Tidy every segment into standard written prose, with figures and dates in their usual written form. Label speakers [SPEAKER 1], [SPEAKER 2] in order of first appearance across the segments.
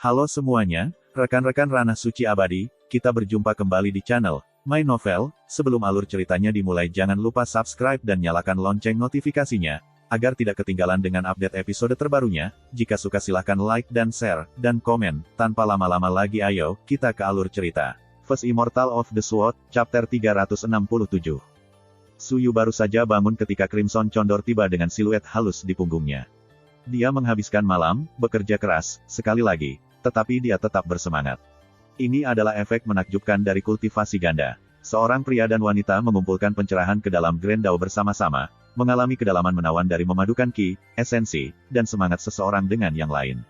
[SPEAKER 1] Halo semuanya, rekan-rekan Ranah Suci Abadi, kita berjumpa kembali di channel My Novel. Sebelum alur ceritanya dimulai, jangan lupa subscribe dan nyalakan lonceng notifikasinya, agar tidak ketinggalan dengan update episode terbarunya. Jika suka silahkan like dan share, dan komen. Tanpa lama-lama lagi ayo, kita ke alur cerita. First Immortal of the Sword, Chapter 367. Suyu baru saja bangun ketika Crimson Condor tiba dengan siluet halus di punggungnya. Dia menghabiskan malam, bekerja keras, sekali lagi, tetapi dia tetap bersemangat. Ini adalah efek menakjubkan dari kultivasi ganda. Seorang pria dan wanita mengumpulkan pencerahan ke dalam Grand Dao bersama-sama, mengalami kedalaman menawan dari memadukan ki, esensi, dan semangat seseorang dengan yang lain.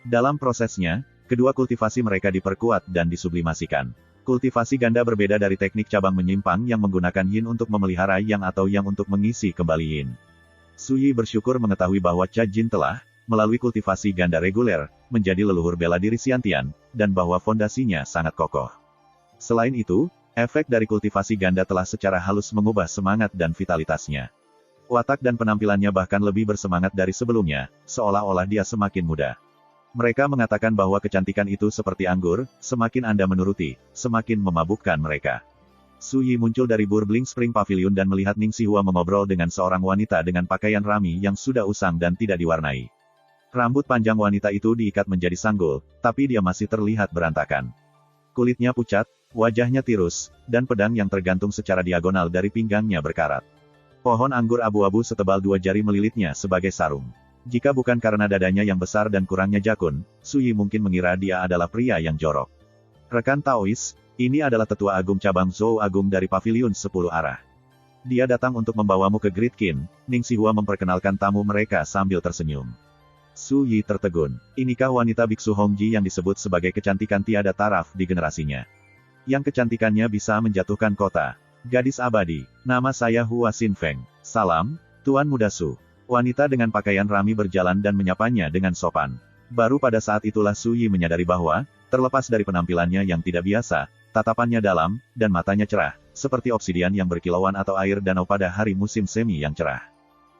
[SPEAKER 1] Dalam prosesnya, kedua kultivasi mereka diperkuat dan disublimasikan. Kultivasi ganda berbeda dari teknik cabang menyimpang yang menggunakan yin untuk memelihara yang atau yang untuk mengisi kembali yin. Suyi bersyukur mengetahui bahwa Cha Jin telah, melalui kultivasi ganda reguler, menjadi leluhur bela diri Xiantian, dan bahwa fondasinya sangat kokoh. Selain itu, efek dari kultivasi ganda telah secara halus mengubah semangat dan vitalitasnya. Watak dan penampilannya bahkan lebih bersemangat dari sebelumnya, seolah-olah dia semakin muda. Mereka mengatakan bahwa kecantikan itu seperti anggur, semakin Anda menuruti, semakin memabukkan mereka. Suyi muncul dari Burbling Spring Pavilion dan melihat Ning Xihua mengobrol dengan seorang wanita dengan pakaian rami yang sudah usang dan tidak diwarnai. Rambut panjang wanita itu diikat menjadi sanggul, tapi dia masih terlihat berantakan. Kulitnya pucat, wajahnya tirus, dan pedang yang tergantung secara diagonal dari pinggangnya berkarat. Pohon anggur abu-abu setebal 2 jari melilitnya sebagai sarung. Jika bukan karena dadanya yang besar dan kurangnya jakun, Suyi mungkin mengira dia adalah pria yang jorok. Rekan Taois, ini adalah tetua agung cabang Zhou Agung dari Pavilion 10 arah. Dia datang untuk membawamu ke Great Qin. Ning Xihua memperkenalkan tamu mereka sambil tersenyum. Suyi tertegun. Inikah wanita biksu Hongji yang disebut sebagai kecantikan tiada taraf di generasinya? Yang kecantikannya bisa menjatuhkan kota. Gadis abadi, nama saya Hua Xinfeng. Salam, Tuan Muda Su. Wanita dengan pakaian rami berjalan dan menyapanya dengan sopan. Baru pada saat itulah Suyi menyadari bahwa, terlepas dari penampilannya yang tidak biasa, tatapannya dalam, dan matanya cerah, seperti obsidian yang berkilauan atau air danau pada hari musim semi yang cerah.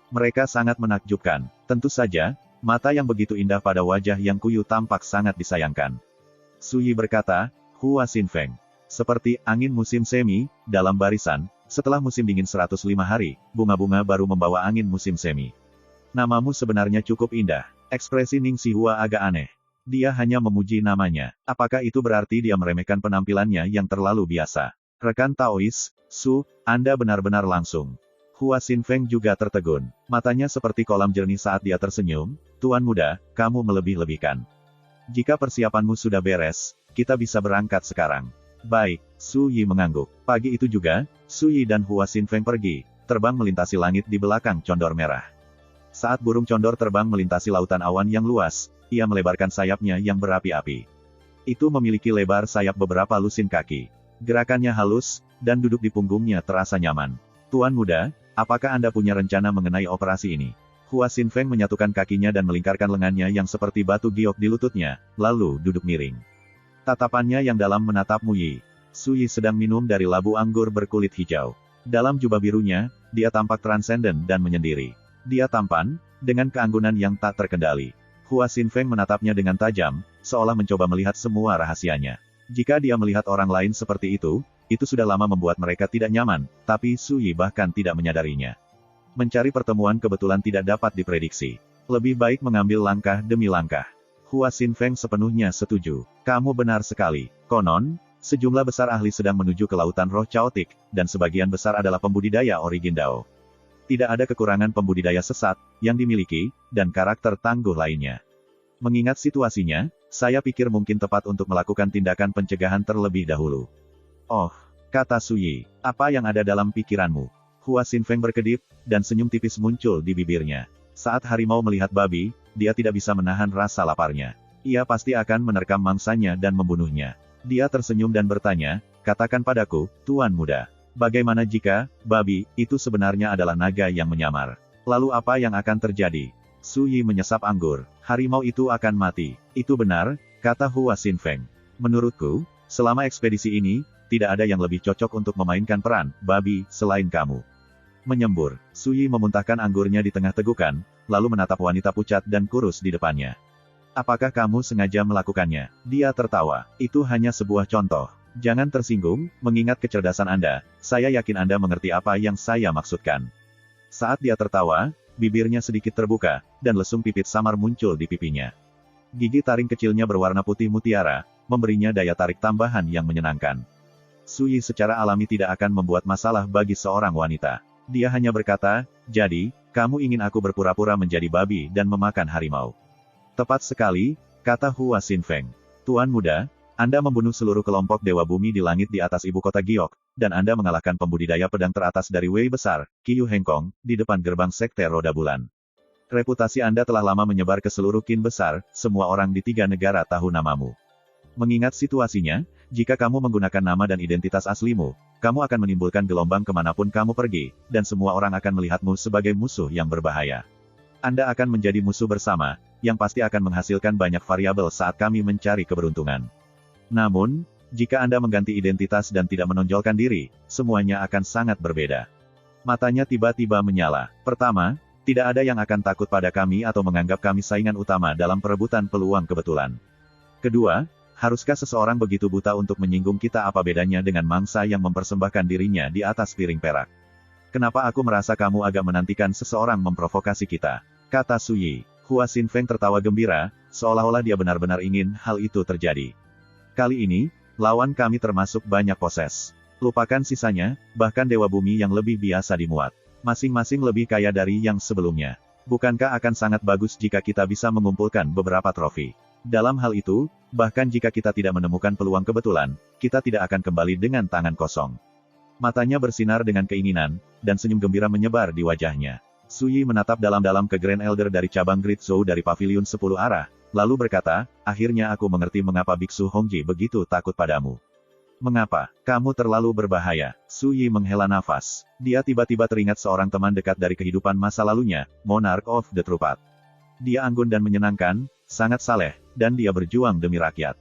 [SPEAKER 1] Mereka sangat menakjubkan. Tentu saja, mata yang begitu indah pada wajah yang kuyu tampak sangat disayangkan. Suyi berkata, Hua Xinfeng. Seperti angin musim semi, dalam barisan, setelah musim dingin 105 hari, bunga-bunga baru membawa angin musim semi. Namamu sebenarnya cukup indah. Ekspresi Ning Xihua agak aneh. Dia hanya memuji namanya. Apakah itu berarti dia meremehkan penampilannya yang terlalu biasa? Rekan Taois, Su, Anda benar-benar langsung. Hua Xinfeng juga tertegun. Matanya seperti kolam jernih saat dia tersenyum. Tuan muda, kamu melebih-lebihkan. Jika persiapanmu sudah beres, kita bisa berangkat sekarang. Baik, Suyi mengangguk. Pagi itu juga, Suyi dan Hua Xinfeng pergi, terbang melintasi langit di belakang condor merah. Saat burung condor terbang melintasi lautan awan yang luas, ia melebarkan sayapnya yang berapi-api. Itu memiliki lebar sayap beberapa lusin kaki. Gerakannya halus, dan duduk di punggungnya terasa nyaman. Tuan muda, apakah Anda punya rencana mengenai operasi ini? Hua Xinfeng menyatukan kakinya dan melingkarkan lengannya yang seperti batu giok di lututnya, lalu duduk miring. Tatapannya yang dalam menatap Muyi. Suyi sedang minum dari labu anggur berkulit hijau. Dalam jubah birunya, dia tampak transenden dan menyendiri. Dia tampan, dengan keanggunan yang tak terkendali. Hua Xinfeng menatapnya dengan tajam, seolah mencoba melihat semua rahasianya. Jika dia melihat orang lain seperti itu sudah lama membuat mereka tidak nyaman, tapi Suyi bahkan tidak menyadarinya. Mencari pertemuan kebetulan tidak dapat diprediksi. Lebih baik mengambil langkah demi langkah. Hua Xinfeng sepenuhnya setuju. Kamu benar sekali. Konon, sejumlah besar ahli sedang menuju ke lautan roh caotik, dan sebagian besar adalah pembudidaya origin Dao. Tidak ada kekurangan pembudidaya sesat, yang dimiliki, dan karakter tangguh lainnya. Mengingat situasinya, saya pikir mungkin tepat untuk melakukan tindakan pencegahan terlebih dahulu. Oh, kata Suyi, apa yang ada dalam pikiranmu? Hua Xinfeng berkedip, dan senyum tipis muncul di bibirnya. Saat harimau melihat babi, dia tidak bisa menahan rasa laparnya. Ia pasti akan menerkam mangsanya dan membunuhnya. Dia tersenyum dan bertanya, katakan padaku, Tuan Muda. Bagaimana jika, babi, itu sebenarnya adalah naga yang menyamar? Lalu apa yang akan terjadi? Suyi menyesap anggur. Harimau itu akan mati. Itu benar, kata Hua Xinfeng. Menurutku, selama ekspedisi ini, tidak ada yang lebih cocok untuk memainkan peran, babi, selain kamu. Menyembur, Suyi memuntahkan anggurnya di tengah tegukan, lalu menatap wanita pucat dan kurus di depannya. Apakah kamu sengaja melakukannya? Dia tertawa. Itu hanya sebuah contoh. Jangan tersinggung, mengingat kecerdasan Anda, saya yakin Anda mengerti apa yang saya maksudkan. Saat dia tertawa, bibirnya sedikit terbuka, dan lesung pipit samar muncul di pipinya. Gigi taring kecilnya berwarna putih mutiara, memberinya daya tarik tambahan yang menyenangkan. Suyi secara alami tidak akan membuat masalah bagi seorang wanita. Dia hanya berkata, jadi, kamu ingin aku berpura-pura menjadi babi dan memakan harimau. Tepat sekali, kata Hua Xinfeng. Tuan muda, Anda membunuh seluruh kelompok Dewa Bumi di langit di atas ibu kota Giok, dan Anda mengalahkan pembudidaya pedang teratas dari Wei Besar, Qiu Hengkong, di depan gerbang Sekte Roda Bulan. Reputasi Anda telah lama menyebar ke seluruh Qin besar, semua orang di 3 negara tahu namamu. Mengingat situasinya, jika kamu menggunakan nama dan identitas aslimu, kamu akan menimbulkan gelombang kemanapun kamu pergi, dan semua orang akan melihatmu sebagai musuh yang berbahaya. Anda akan menjadi musuh bersama, yang pasti akan menghasilkan banyak variabel saat kami mencari keberuntungan. Namun, jika Anda mengganti identitas dan tidak menonjolkan diri, semuanya akan sangat berbeda. Matanya tiba-tiba menyala. Pertama, tidak ada yang akan takut pada kami atau menganggap kami saingan utama dalam perebutan peluang kebetulan. Kedua, haruskah seseorang begitu buta untuk menyinggung kita? Apa bedanya dengan mangsa yang mempersembahkan dirinya di atas piring perak? Kenapa aku merasa kamu agak menantikan seseorang memprovokasi kita? Kata Suyi. Hua Xinfeng tertawa gembira, seolah-olah dia benar-benar ingin hal itu terjadi. Kali ini, lawan kami termasuk banyak poses. Lupakan sisanya, bahkan Dewa Bumi yang lebih biasa dimuat. Masing-masing lebih kaya dari yang sebelumnya. Bukankah akan sangat bagus jika kita bisa mengumpulkan beberapa trofi? Dalam hal itu, bahkan jika kita tidak menemukan peluang kebetulan, kita tidak akan kembali dengan tangan kosong. Matanya bersinar dengan keinginan, dan senyum gembira menyebar di wajahnya. Suyi menatap dalam-dalam ke Grand Elder dari cabang Great Zhou dari Paviliun 10 arah, lalu berkata, akhirnya aku mengerti mengapa Biksu Hongji begitu takut padamu. Mengapa? Kamu terlalu berbahaya. Suyi menghela nafas. Dia tiba-tiba teringat seorang teman dekat dari kehidupan masa lalunya, Monarch of the True Path. Dia anggun dan menyenangkan, sangat saleh, dan dia berjuang demi rakyat.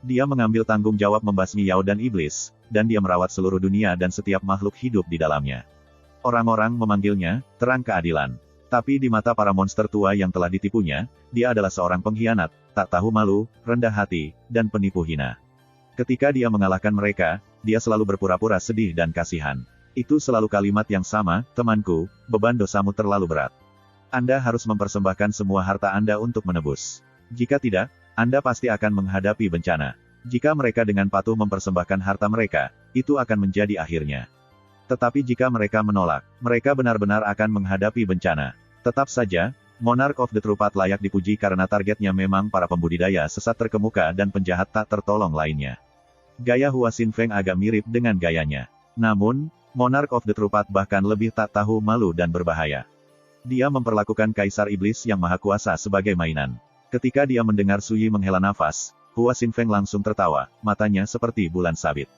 [SPEAKER 1] Dia mengambil tanggung jawab membasmi Yao dan Iblis, dan dia merawat seluruh dunia dan setiap makhluk hidup di dalamnya. Orang-orang memanggilnya, terang keadilan. Tapi di mata para monster tua yang telah ditipunya, dia adalah seorang pengkhianat, tak tahu malu, rendah hati, dan penipu hina. Ketika dia mengalahkan mereka, dia selalu berpura-pura sedih dan kasihan. Itu selalu kalimat yang sama, temanku, beban dosamu terlalu berat. Anda harus mempersembahkan semua harta Anda untuk menebus. Jika tidak, Anda pasti akan menghadapi bencana. Jika mereka dengan patuh mempersembahkan harta mereka, itu akan menjadi akhirnya. Tetapi jika mereka menolak, mereka benar-benar akan menghadapi bencana. Tetap saja, Monarch of the True Path layak dipuji karena targetnya memang para pembudidaya sesat terkemuka dan penjahat tak tertolong lainnya. Gaya Hua Xinfeng agak mirip dengan gayanya. Namun, Monarch of the True Path bahkan lebih tak tahu malu dan berbahaya. Dia memperlakukan Kaisar Iblis yang Maha Kuasa sebagai mainan. Ketika dia mendengar Suyi menghela nafas, Hua Xinfeng langsung tertawa, matanya seperti bulan sabit.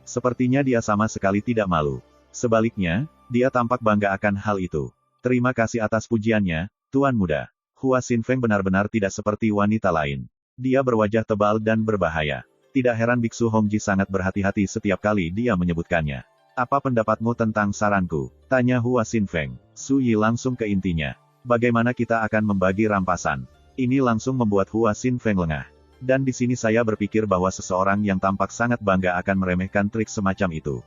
[SPEAKER 1] Sepertinya dia sama sekali tidak malu. Sebaliknya, dia tampak bangga akan hal itu. Terima kasih atas pujiannya, Tuan Muda. Hua Xinfeng benar-benar tidak seperti wanita lain. Dia berwajah tebal dan berbahaya. Tidak heran Biksu Hongji sangat berhati-hati setiap kali dia menyebutkannya. Apa pendapatmu tentang saranku? Tanya Hua Xinfeng. Suyi langsung ke intinya. Bagaimana kita akan membagi rampasan? Ini langsung membuat Hua Xinfeng lengah. Dan di sini saya berpikir bahwa seseorang yang tampak sangat bangga akan meremehkan trik semacam itu.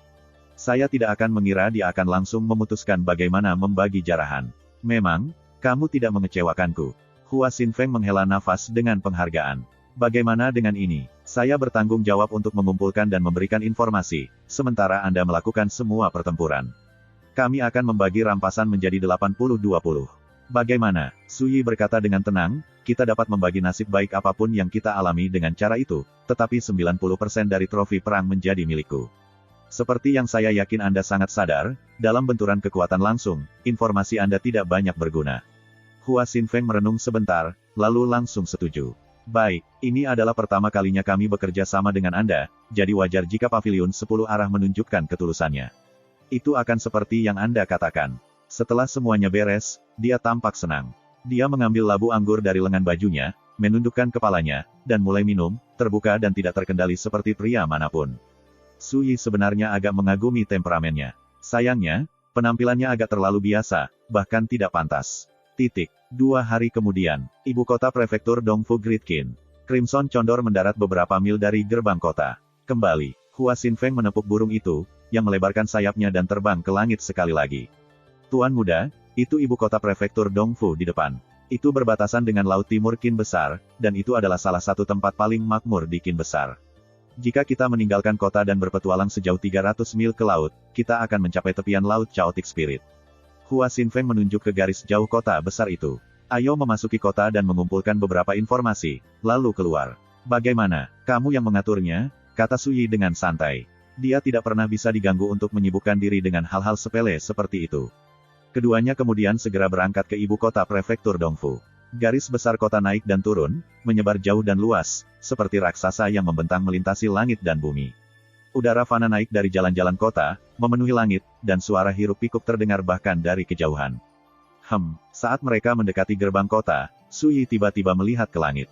[SPEAKER 1] Saya tidak akan mengira dia akan langsung memutuskan bagaimana membagi jarahan. Memang, kamu tidak mengecewakanku. Hua Xinfeng menghela nafas dengan penghargaan. Bagaimana dengan ini? Saya bertanggung jawab untuk mengumpulkan dan memberikan informasi, sementara Anda melakukan semua pertempuran. Kami akan membagi rampasan menjadi 80-20. Bagaimana? Suyi berkata dengan tenang, kita dapat membagi nasib baik apapun yang kita alami dengan cara itu, tetapi 90% dari trofi perang menjadi milikku. Seperti yang saya yakin Anda sangat sadar, dalam benturan kekuatan langsung, informasi Anda tidak banyak berguna. Hua Xinfeng merenung sebentar, lalu langsung setuju. Baik, ini adalah pertama kalinya kami bekerja sama dengan Anda, jadi wajar jika Paviliun 10 arah menunjukkan ketulusannya. Itu akan seperti yang Anda katakan. Setelah semuanya beres, dia tampak senang. Dia mengambil labu anggur dari lengan bajunya, menundukkan kepalanya, dan mulai minum, terbuka dan tidak terkendali seperti pria manapun. Suyi sebenarnya agak mengagumi temperamennya. Sayangnya, penampilannya agak terlalu biasa, bahkan tidak pantas. 2 hari kemudian, ibu kota prefektur Dongfu Gridkin. Crimson Condor mendarat beberapa mil dari gerbang kota. Kembali, Hua Xinfeng menepuk burung itu, yang melebarkan sayapnya dan terbang ke langit sekali lagi. Tuan muda, itu ibu kota prefektur Dongfu di depan. Itu berbatasan dengan Laut Timur Qin Besar, dan itu adalah salah satu tempat paling makmur di Qin Besar. Jika kita meninggalkan kota dan berpetualang sejauh 300 mil ke laut, kita akan mencapai tepian Laut Chaotic Spirit. Hua Xinfeng menunjuk ke garis jauh kota besar itu. Ayo memasuki kota dan mengumpulkan beberapa informasi, lalu keluar. Bagaimana, kamu yang mengaturnya? Kata Suyi dengan santai. Dia tidak pernah bisa diganggu untuk menyibukkan diri dengan hal-hal sepele seperti itu. Keduanya kemudian segera berangkat ke ibu kota prefektur Dongfu. Garis besar kota naik dan turun, menyebar jauh dan luas, seperti raksasa yang membentang melintasi langit dan bumi. Udara fana naik dari jalan-jalan kota, memenuhi langit, dan suara hiruk-pikuk terdengar bahkan dari kejauhan. Saat mereka mendekati gerbang kota, Suyi tiba-tiba melihat ke langit.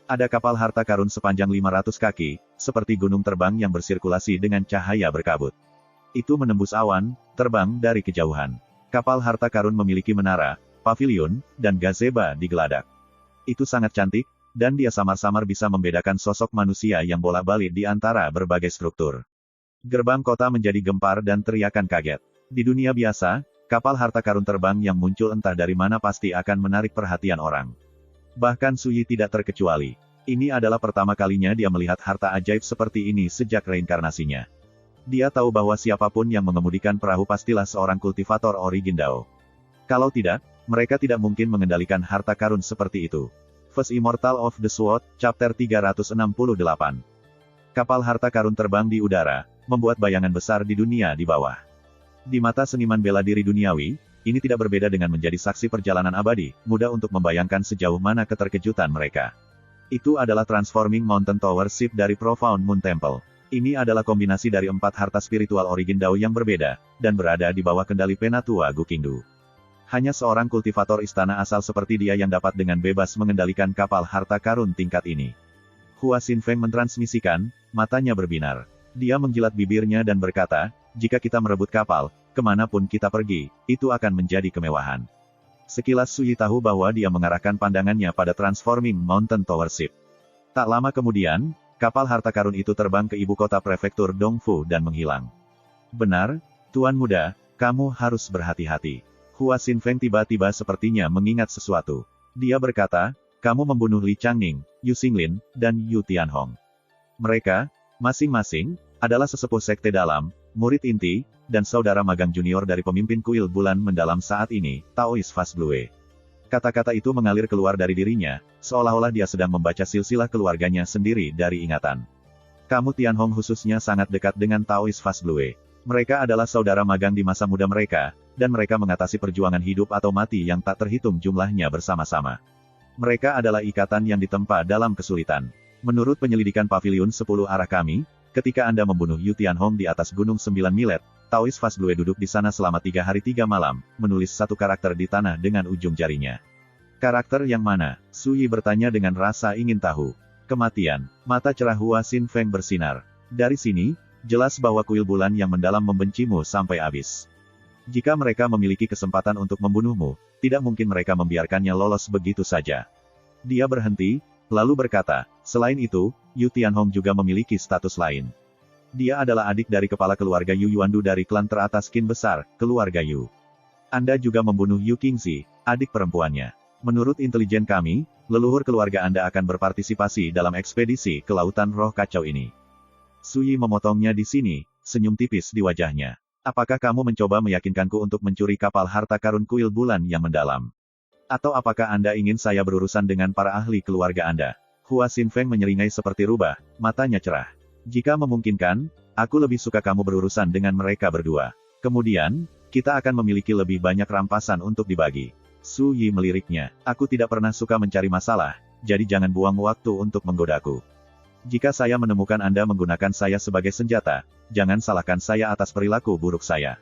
[SPEAKER 1] Ada kapal harta karun sepanjang 500 kaki, seperti gunung terbang yang bersirkulasi dengan cahaya berkabut. Itu menembus awan, terbang dari kejauhan. Kapal harta karun memiliki menara, pavilion, dan gazebo di geladak. Itu sangat cantik, dan dia samar-samar bisa membedakan sosok manusia yang bolak-balik di antara berbagai struktur. Gerbang kota menjadi gempar dan teriakan kaget. Di dunia biasa, kapal harta karun terbang yang muncul entah dari mana pasti akan menarik perhatian orang. Bahkan Suyi tidak terkecuali. Ini adalah pertama kalinya dia melihat harta ajaib seperti ini sejak reinkarnasinya. Dia tahu bahwa siapapun yang mengemudikan perahu pastilah seorang kultivator origin Dao. Kalau tidak, mereka tidak mungkin mengendalikan harta karun seperti itu. First Immortal of the Sword, Chapter 368. Kapal harta karun terbang di udara, membuat bayangan besar di dunia di bawah. Di mata seniman bela diri duniawi, ini tidak berbeda dengan menjadi saksi perjalanan abadi, mudah untuk membayangkan sejauh mana keterkejutan mereka. Itu adalah Transforming Mountain Tower Ship dari Profound Moon Temple. Ini adalah kombinasi dari 4 harta spiritual origin Dao yang berbeda, dan berada di bawah kendali Penatua Gukingdu. Hanya seorang kultivator istana asal seperti dia yang dapat dengan bebas mengendalikan kapal harta karun tingkat ini. Hua Xinfeng mentransmisikan, matanya berbinar. Dia menjilat bibirnya dan berkata, jika kita merebut kapal, kemanapun kita pergi, itu akan menjadi kemewahan. Sekilas Suyi tahu bahwa dia mengarahkan pandangannya pada Transforming Mountain Tower Ship. Tak lama kemudian, kapal harta karun itu terbang ke ibu kota prefektur Dongfu dan menghilang. Benar, Tuan Muda, kamu harus berhati-hati. Hua Xinfeng tiba-tiba sepertinya mengingat sesuatu. Dia berkata, kamu membunuh Li Changning, Yu Xinglin, dan Yu Tianhong. Mereka, masing-masing, adalah sesepuh sekte dalam, murid inti, dan saudara magang junior dari pemimpin kuil bulan mendalam saat ini, Taoist Fast Blue. Kata-kata itu mengalir keluar dari dirinya, seolah-olah dia sedang membaca silsilah keluarganya sendiri dari ingatan. Kamu Tianhong khususnya sangat dekat dengan Taoist Fast Blue. Mereka adalah saudara magang di masa muda mereka, dan mereka mengatasi perjuangan hidup atau mati yang tak terhitung jumlahnya bersama-sama. Mereka adalah ikatan yang ditempa dalam kesulitan. Menurut penyelidikan Pavilion 10 arah kami, ketika Anda membunuh Yu Tianhong di atas Gunung 9 Milet, Taoist Fast Blue duduk di sana selama 3 hari 3 malam, menulis satu karakter di tanah dengan ujung jarinya. Karakter yang mana? Suyi bertanya dengan rasa ingin tahu. Kematian. Mata cerah Hua Xinfeng bersinar. Dari sini, jelas bahwa kuil bulan yang mendalam membencimu sampai habis. Jika mereka memiliki kesempatan untuk membunuhmu, tidak mungkin mereka membiarkannya lolos begitu saja. Dia berhenti, lalu berkata, selain itu, Yu Tianhong juga memiliki status lain. Dia adalah adik dari kepala keluarga Yu Yuandu dari klan teratas Qin Besar, keluarga Yu. Anda juga membunuh Yu Qingzi, adik perempuannya. Menurut intelijen kami, leluhur keluarga Anda akan berpartisipasi dalam ekspedisi ke lautan roh kacau ini. Suyi memotongnya di sini, senyum tipis di wajahnya. Apakah kamu mencoba meyakinkanku untuk mencuri kapal harta karun kuil bulan yang mendalam? Atau apakah Anda ingin saya berurusan dengan para ahli keluarga Anda? Hua Xinfeng menyeringai seperti rubah, matanya cerah. Jika memungkinkan, aku lebih suka kamu berurusan dengan mereka berdua. Kemudian, kita akan memiliki lebih banyak rampasan untuk dibagi. Su Yi meliriknya, aku tidak pernah suka mencari masalah, jadi jangan buang waktu untuk menggodaku. Jika saya menemukan Anda menggunakan saya sebagai senjata, jangan salahkan saya atas perilaku buruk saya.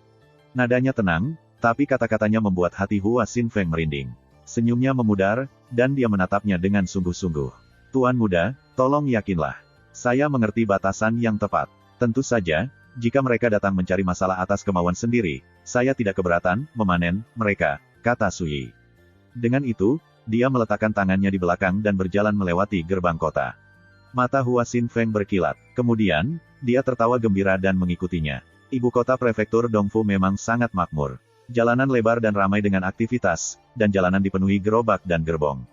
[SPEAKER 1] Nadanya tenang, tapi kata-katanya membuat hati Hua Xinfeng merinding. Senyumnya memudar, dan dia menatapnya dengan sungguh-sungguh. Tuan muda, tolong yakinlah. Saya mengerti batasan yang tepat. Tentu saja, jika mereka datang mencari masalah atas kemauan sendiri, saya tidak keberatan memanen mereka, kata Su Yi. Dengan itu, dia meletakkan tangannya di belakang dan berjalan melewati gerbang kota. Mata Hua Xinfeng berkilat. Kemudian, dia tertawa gembira dan mengikutinya. Ibu kota prefektur Dongfu memang sangat makmur. Jalanan lebar dan ramai dengan aktivitas, dan jalanan dipenuhi gerobak dan gerbong.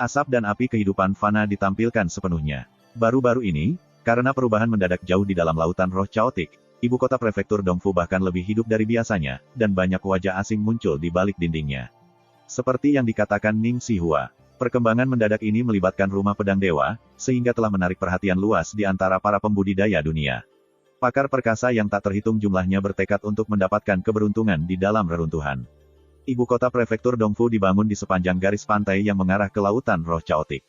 [SPEAKER 1] Asap dan api kehidupan fana ditampilkan sepenuhnya. Baru-baru ini, karena perubahan mendadak jauh di dalam lautan roh caotik, ibu kota prefektur Dongfu bahkan lebih hidup dari biasanya, dan banyak wajah asing muncul di balik dindingnya. Seperti yang dikatakan Ning Xihua, perkembangan mendadak ini melibatkan rumah pedang dewa, sehingga telah menarik perhatian luas di antara para pembudidaya dunia. Pakar perkasa yang tak terhitung jumlahnya bertekad untuk mendapatkan keberuntungan di dalam reruntuhan. Ibu kota prefektur Dongfu dibangun di sepanjang garis pantai yang mengarah ke lautan roh caotik.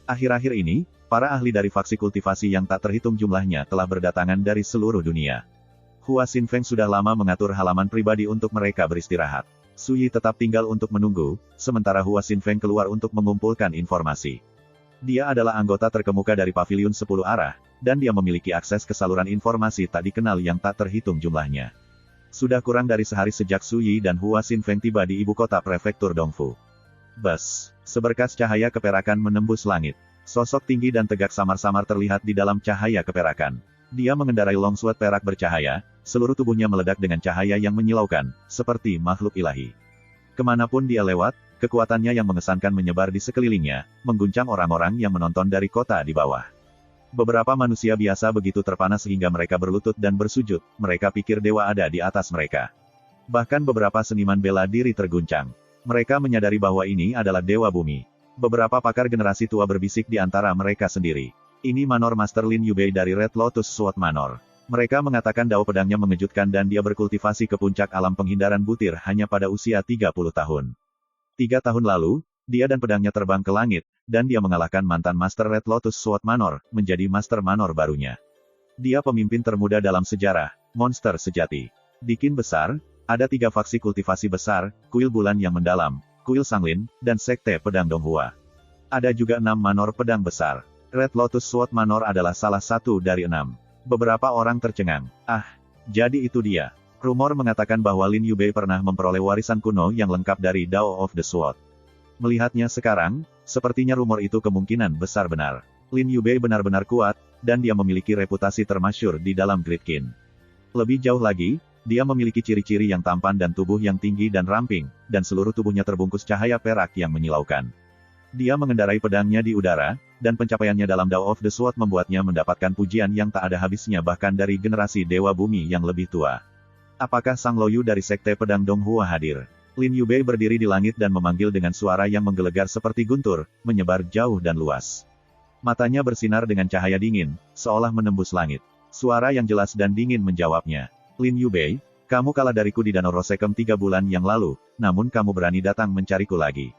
[SPEAKER 1] Akhir-akhir ini, para ahli dari faksi kultivasi yang tak terhitung jumlahnya telah berdatangan dari seluruh dunia. Hua Xinfeng sudah lama mengatur halaman pribadi untuk mereka beristirahat. Su Yi tetap tinggal untuk menunggu, sementara Hua Xinfeng keluar untuk mengumpulkan informasi. Dia adalah anggota terkemuka dari Paviliun 10 Arah, dan dia memiliki akses ke saluran informasi tak dikenal yang tak terhitung jumlahnya. Sudah kurang dari sehari sejak Su Yi dan Hua Xinfeng tiba di ibu kota prefektur Dongfu. Bus, seberkas cahaya keperakan menembus langit. Sosok tinggi dan tegak samar-samar terlihat di dalam cahaya keperakan. Dia mengendarai longsword perak bercahaya, seluruh tubuhnya meledak dengan cahaya yang menyilaukan, seperti makhluk ilahi. Kemanapun dia lewat, kekuatannya yang mengesankan menyebar di sekelilingnya, mengguncang orang-orang yang menonton dari kota di bawah. Beberapa manusia biasa begitu terpana sehingga mereka berlutut dan bersujud, mereka pikir dewa ada di atas mereka. Bahkan beberapa seniman bela diri terguncang. Mereka menyadari bahwa ini adalah dewa bumi. Beberapa pakar generasi tua berbisik di antara mereka sendiri. Ini Manor Master Lin Yubei dari Red Lotus Sword Manor. Mereka mengatakan dao pedangnya mengejutkan dan dia berkultivasi ke puncak alam penghindaran butir hanya pada usia 30 tahun. 3 tahun lalu, dia dan pedangnya terbang ke langit, dan dia mengalahkan mantan Master Red Lotus Sword Manor, menjadi Master Manor barunya. Dia pemimpin termuda dalam sejarah, monster sejati. Di Qin besar, ada 3 faksi kultivasi besar, kuil bulan yang mendalam, kuil Sanglin, dan sekte pedang Donghua. Ada juga 6 manor pedang besar. Red Lotus Sword Manor adalah salah satu dari 6. Beberapa orang tercengang. Ah, jadi itu dia. Rumor mengatakan bahwa Lin Yubei pernah memperoleh warisan kuno yang lengkap dari Dao of the Sword. Melihatnya sekarang, sepertinya rumor itu kemungkinan besar benar. Lin Yubei benar-benar kuat, dan dia memiliki reputasi termasyhur di dalam Great Qin. Lebih jauh lagi, dia memiliki ciri-ciri yang tampan dan tubuh yang tinggi dan ramping, dan seluruh tubuhnya terbungkus cahaya perak yang menyilaukan. Dia mengendarai pedangnya di udara, dan pencapaiannya dalam Dao of the Sword membuatnya mendapatkan pujian yang tak ada habisnya bahkan dari generasi dewa bumi yang lebih tua. Apakah Sang Loyu dari sekte pedang Donghua hadir? Lin Yubei berdiri di langit dan memanggil dengan suara yang menggelegar seperti guntur, menyebar jauh dan luas. Matanya bersinar dengan cahaya dingin, seolah menembus langit. Suara yang jelas dan dingin menjawabnya. Lin Yubei, kamu kalah dariku di Danau Rosekem 3 bulan yang lalu, namun kamu berani datang mencariku lagi.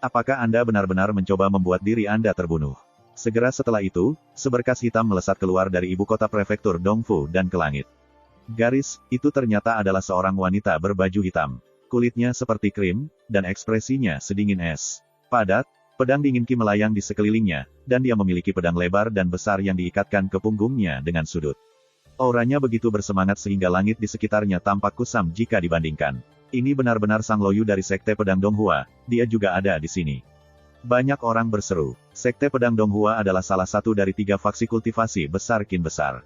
[SPEAKER 1] Apakah Anda benar-benar mencoba membuat diri Anda terbunuh? Segera setelah itu, seberkas hitam melesat keluar dari ibu kota prefektur Dongfu dan ke langit. Garis, itu ternyata adalah seorang wanita berbaju hitam. Kulitnya seperti krim, dan ekspresinya sedingin es. Padat, pedang dingin Qi melayang di sekelilingnya, dan dia memiliki pedang lebar dan besar yang diikatkan ke punggungnya dengan sudut. Auranya begitu bersemangat sehingga langit di sekitarnya tampak kusam jika dibandingkan. Ini benar-benar Sang Loyu dari sekte pedang Donghua, dia juga ada di sini. Banyak orang berseru, sekte pedang Donghua adalah salah satu dari 3 faksi kultivasi besar Qin besar.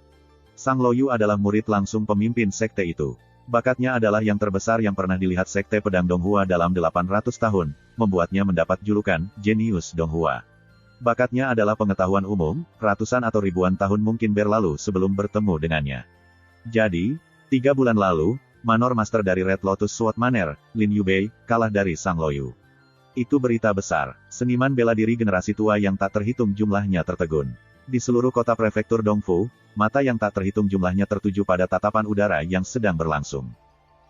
[SPEAKER 1] Sang Loyu adalah murid langsung pemimpin sekte itu. Bakatnya adalah yang terbesar yang pernah dilihat sekte pedang Donghua dalam 800 tahun, membuatnya mendapat julukan, Jenius Donghua. Bakatnya adalah pengetahuan umum, ratusan atau ribuan tahun mungkin berlalu sebelum bertemu dengannya. Jadi, 3 bulan lalu, Manor Master dari Red Lotus Sword Manor, Lin Yubei, kalah dari Sang Loyu. Itu berita besar, seniman bela diri generasi tua yang tak terhitung jumlahnya tertegun. Di seluruh kota prefektur Dongfu, mata yang tak terhitung jumlahnya tertuju pada tatapan udara yang sedang berlangsung.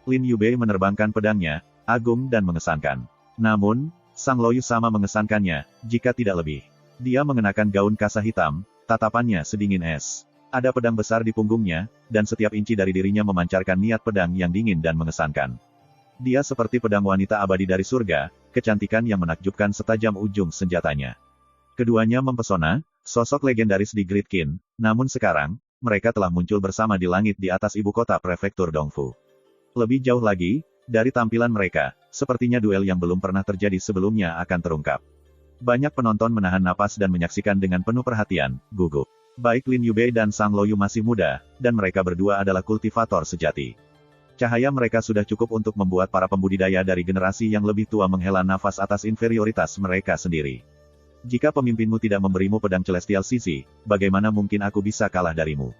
[SPEAKER 1] Lin Yubei menerbangkan pedangnya, agung dan mengesankan. Namun, Sang Loyu sama mengesankannya, jika tidak lebih. Dia mengenakan gaun kasa hitam, tatapannya sedingin es. Ada pedang besar di punggungnya, dan setiap inci dari dirinya memancarkan niat pedang yang dingin dan mengesankan. Dia seperti pedang wanita abadi dari surga, kecantikan yang menakjubkan setajam ujung senjatanya. Keduanya mempesona, sosok legendaris di Great Qin, namun sekarang, mereka telah muncul bersama di langit di atas ibu kota prefektur Dongfu. Lebih jauh lagi, Dari tampilan mereka, sepertinya duel yang belum pernah terjadi sebelumnya akan terungkap. Banyak penonton menahan napas dan menyaksikan dengan penuh perhatian, gugup. Baik Lin Yubei dan Sang Loyu masih muda, dan mereka berdua adalah kultivator sejati. Cahaya mereka sudah cukup untuk membuat para pembudidaya dari generasi yang lebih tua menghela nafas atas inferioritas mereka sendiri. Jika pemimpinmu tidak memberimu pedang Celestial Sisi, bagaimana mungkin aku bisa kalah darimu?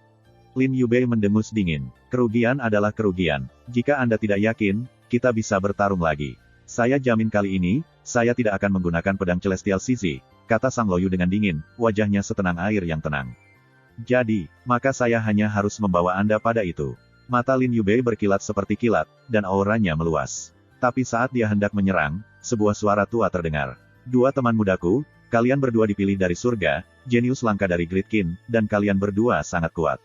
[SPEAKER 1] Lin Yubei mendengus dingin. Kerugian adalah kerugian. Jika Anda tidak yakin, kita bisa bertarung lagi. Saya jamin kali ini, saya tidak akan menggunakan pedang Celestial Sisi, kata Sang Loyu dengan dingin, wajahnya setenang air yang tenang. Jadi, maka saya hanya harus membawa Anda pada itu. Mata Lin Yubei berkilat seperti kilat, dan auranya meluas. Tapi saat dia hendak menyerang, sebuah suara tua terdengar. Dua teman mudaku, kalian berdua dipilih dari surga, jenius langka dari Great Kin, dan kalian berdua sangat kuat.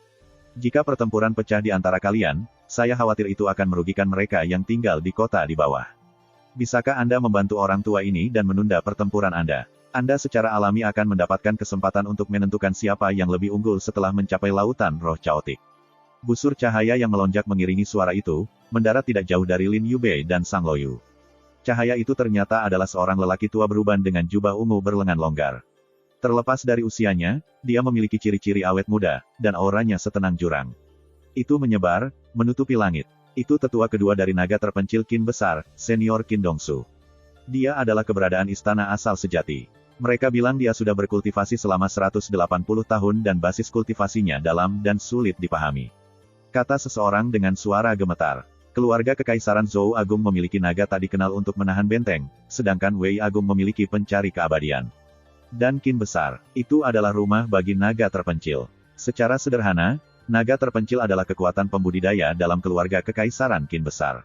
[SPEAKER 1] Jika pertempuran pecah di antara kalian, saya khawatir itu akan merugikan mereka yang tinggal di kota di bawah. Bisakah Anda membantu orang tua ini dan menunda pertempuran Anda? Anda secara alami akan mendapatkan kesempatan untuk menentukan siapa yang lebih unggul setelah mencapai lautan roh caotik. Busur cahaya yang melonjak mengiringi suara itu, mendarat tidak jauh dari Lin Yubei dan Sang Loyu. Cahaya itu ternyata adalah seorang lelaki tua beruban dengan jubah ungu berlengan longgar. Terlepas dari usianya, dia memiliki ciri-ciri awet muda, dan auranya setenang jurang. Itu menyebar, menutupi langit. Itu tetua kedua dari naga terpencil Qin besar, senior Qin Dongsu. Dia adalah keberadaan istana asal sejati. Mereka bilang dia sudah berkultivasi selama 180 tahun dan basis kultivasinya dalam dan sulit dipahami. Kata seseorang dengan suara gemetar. Keluarga Kekaisaran Zhou Agung memiliki naga tak dikenal untuk menahan benteng, sedangkan Wei Agung memiliki pencari keabadian. Dan Qin besar, itu adalah rumah bagi naga terpencil. Secara sederhana, naga terpencil adalah kekuatan pembudidaya dalam keluarga Kekaisaran Qin besar.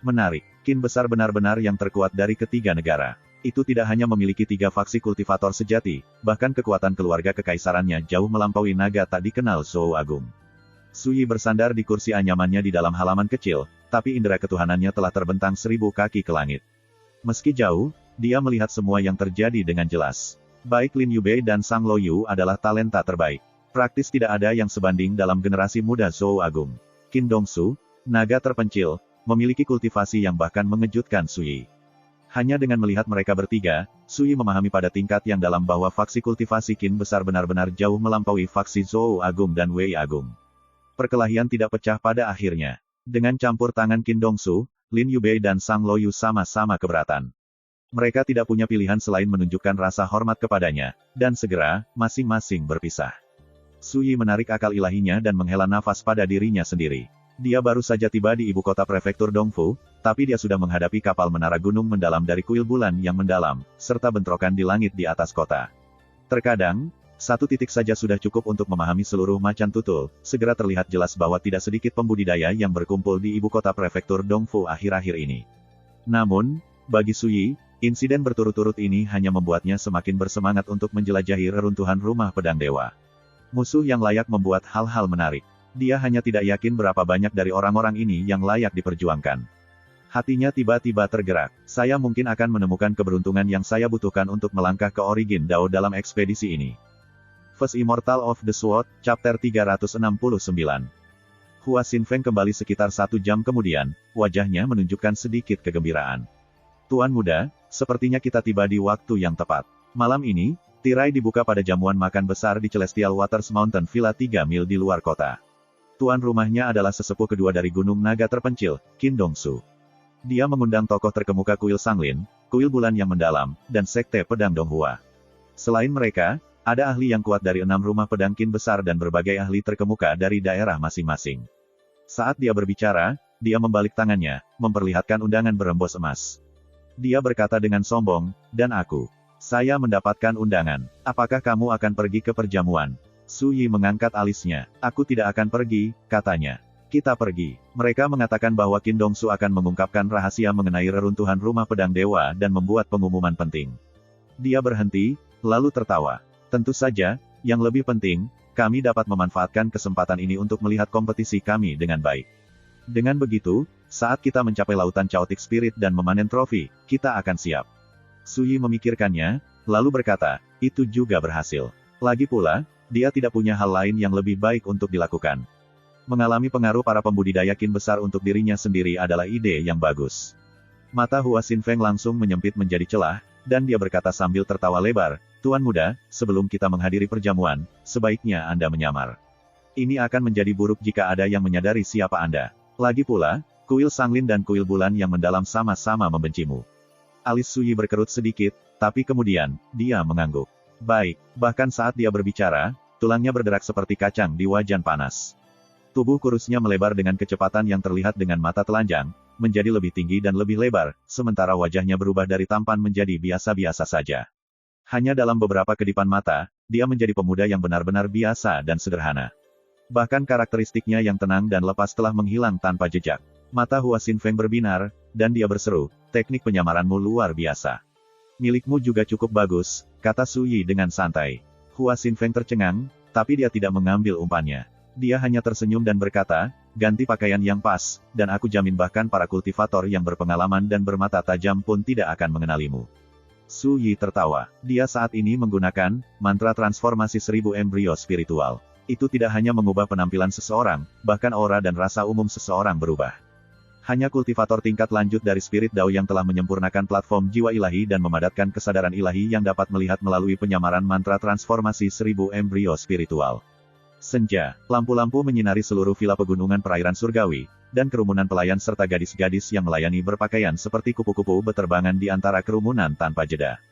[SPEAKER 1] Menarik, Qin besar benar-benar yang terkuat dari ketiga negara. Itu tidak hanya memiliki 3 faksi kultivator sejati, bahkan kekuatan keluarga kekaisarannya jauh melampaui naga tak dikenal Zhou Agung. Suyi bersandar di kursi anyamannya di dalam halaman kecil, tapi indera ketuhanannya telah terbentang 1000 kaki ke langit. Meski jauh, dia melihat semua yang terjadi dengan jelas. Baik Lin Yubei dan Sang Loyu adalah talenta terbaik. Praktis tidak ada yang sebanding dalam generasi muda Zhou Agung. Qin Dongsu, naga terpencil, memiliki kultivasi yang bahkan mengejutkan Suyi. Hanya dengan melihat mereka bertiga, Suyi memahami pada tingkat yang dalam bahwa faksi kultivasi Qin besar benar-benar jauh melampaui faksi Zhou Agung dan Wei Agung. Perkelahian tidak pecah pada akhirnya. Dengan campur tangan Qin Dongsu, Lin Yubei dan Sang Loyu sama-sama keberatan. Mereka tidak punya pilihan selain menunjukkan rasa hormat kepadanya, dan segera, masing-masing berpisah. Suyi menarik akal ilahinya dan menghela nafas pada dirinya sendiri. Dia baru saja tiba di ibu kota prefektur Dongfu, tapi dia sudah menghadapi kapal menara gunung mendalam dari kuil bulan yang mendalam, serta bentrokan di langit di atas kota. Terkadang, satu titik saja sudah cukup untuk memahami seluruh macan tutul, segera terlihat jelas bahwa tidak sedikit pembudidaya yang berkumpul di ibu kota prefektur Dongfu akhir-akhir ini. Namun, bagi Suyi, insiden berturut-turut ini hanya membuatnya semakin bersemangat untuk menjelajahi reruntuhan rumah pedang dewa. Musuh yang layak membuat hal-hal menarik. Dia hanya tidak yakin berapa banyak dari orang-orang ini yang layak diperjuangkan. Hatinya tiba-tiba tergerak. Saya mungkin akan menemukan keberuntungan yang saya butuhkan untuk melangkah ke Origin Dao dalam ekspedisi ini. First Immortal of the Sword, Chapter 369. Hua Xinfeng kembali sekitar 1 jam kemudian, wajahnya menunjukkan sedikit kegembiraan. Tuan muda, sepertinya kita tiba di waktu yang tepat. Malam ini, tirai dibuka pada jamuan makan besar di Celestial Waters Mountain Villa 3 mil di luar kota. Tuan rumahnya adalah sesepuh kedua dari Gunung Naga terpencil, Qin Dongsu. Dia mengundang tokoh terkemuka kuil Sanglin, kuil bulan yang mendalam, dan sekte pedang Donghua. Selain mereka, ada ahli yang kuat dari 6 rumah pedang Qin besar dan berbagai ahli terkemuka dari daerah masing-masing. Saat dia berbicara, dia membalik tangannya, memperlihatkan undangan berembos emas. Dia berkata dengan sombong, dan saya mendapatkan undangan. Apakah kamu akan pergi ke perjamuan? Suyi mengangkat alisnya. Aku tidak akan pergi, katanya. Kita pergi. Mereka mengatakan bahwa Qin Dongsu akan mengungkapkan rahasia mengenai reruntuhan rumah pedang dewa dan membuat pengumuman penting. Dia berhenti, lalu tertawa. Tentu saja, yang lebih penting, kami dapat memanfaatkan kesempatan ini untuk melihat kompetisi kami dengan baik. Dengan begitu, saat kita mencapai lautan Chaotic Spirit dan memanen trofi, kita akan siap. Suyi memikirkannya, lalu berkata, itu juga berhasil. Lagi pula, dia tidak punya hal lain yang lebih baik untuk dilakukan. Mengalami pengaruh para pembudidaya kin besar untuk dirinya sendiri adalah ide yang bagus. Mata Hua Xinfeng langsung menyempit menjadi celah, dan dia berkata sambil tertawa lebar, "Tuan muda, sebelum kita menghadiri perjamuan, sebaiknya Anda menyamar. Ini akan menjadi buruk jika ada yang menyadari siapa Anda. Lagi pula, kuil Sanglin dan kuil bulan yang mendalam sama-sama membencimu." Alis Suyi berkerut sedikit, tapi kemudian, dia mengangguk. Baik, bahkan saat dia berbicara, tulangnya berderak seperti kacang di wajan panas. Tubuh kurusnya melebar dengan kecepatan yang terlihat dengan mata telanjang, menjadi lebih tinggi dan lebih lebar, sementara wajahnya berubah dari tampan menjadi biasa-biasa saja. Hanya dalam beberapa kedipan mata, dia menjadi pemuda yang benar-benar biasa dan sederhana. Bahkan karakteristiknya yang tenang dan lepas telah menghilang tanpa jejak. Mata Hua Xinfeng berbinar, dan dia berseru, "Teknik penyamaranmu luar biasa. Milikmu juga cukup bagus," kata Suyi dengan santai. Hua Xinfeng tercengang, tapi dia tidak mengambil umpannya. Dia hanya tersenyum dan berkata, "Ganti pakaian yang pas, dan aku jamin bahkan para kultivator yang berpengalaman dan bermata tajam pun tidak akan mengenalimu." Suyi tertawa. Dia saat ini menggunakan mantra transformasi 1000 embrio spiritual. Itu tidak hanya mengubah penampilan seseorang, bahkan aura dan rasa umum seseorang berubah. Hanya kultivator tingkat lanjut dari Spirit Dao yang telah menyempurnakan platform jiwa ilahi dan memadatkan kesadaran ilahi yang dapat melihat melalui penyamaran mantra transformasi 1000 embrio spiritual. Senja, lampu-lampu menyinari seluruh villa pegunungan perairan surgawi, dan kerumunan pelayan serta gadis-gadis yang melayani berpakaian seperti kupu-kupu beterbangan di antara kerumunan tanpa jeda.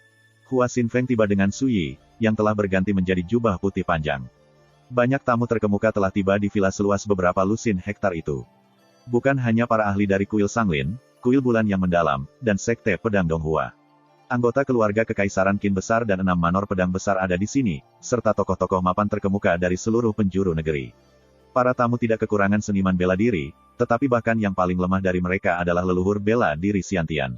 [SPEAKER 1] Hua Xinfeng tiba dengan Suyi, yang telah berganti menjadi jubah putih panjang. Banyak tamu terkemuka telah tiba di villa seluas beberapa lusin hektar itu. Bukan hanya para ahli dari kuil Sanglin, kuil bulan yang mendalam, dan sekte pedang Donghua. Anggota keluarga kekaisaran Qin besar dan 6 manor pedang besar ada di sini, serta tokoh-tokoh mapan terkemuka dari seluruh penjuru negeri. Para tamu tidak kekurangan seniman bela diri, tetapi bahkan yang paling lemah dari mereka adalah leluhur bela diri Xiantian.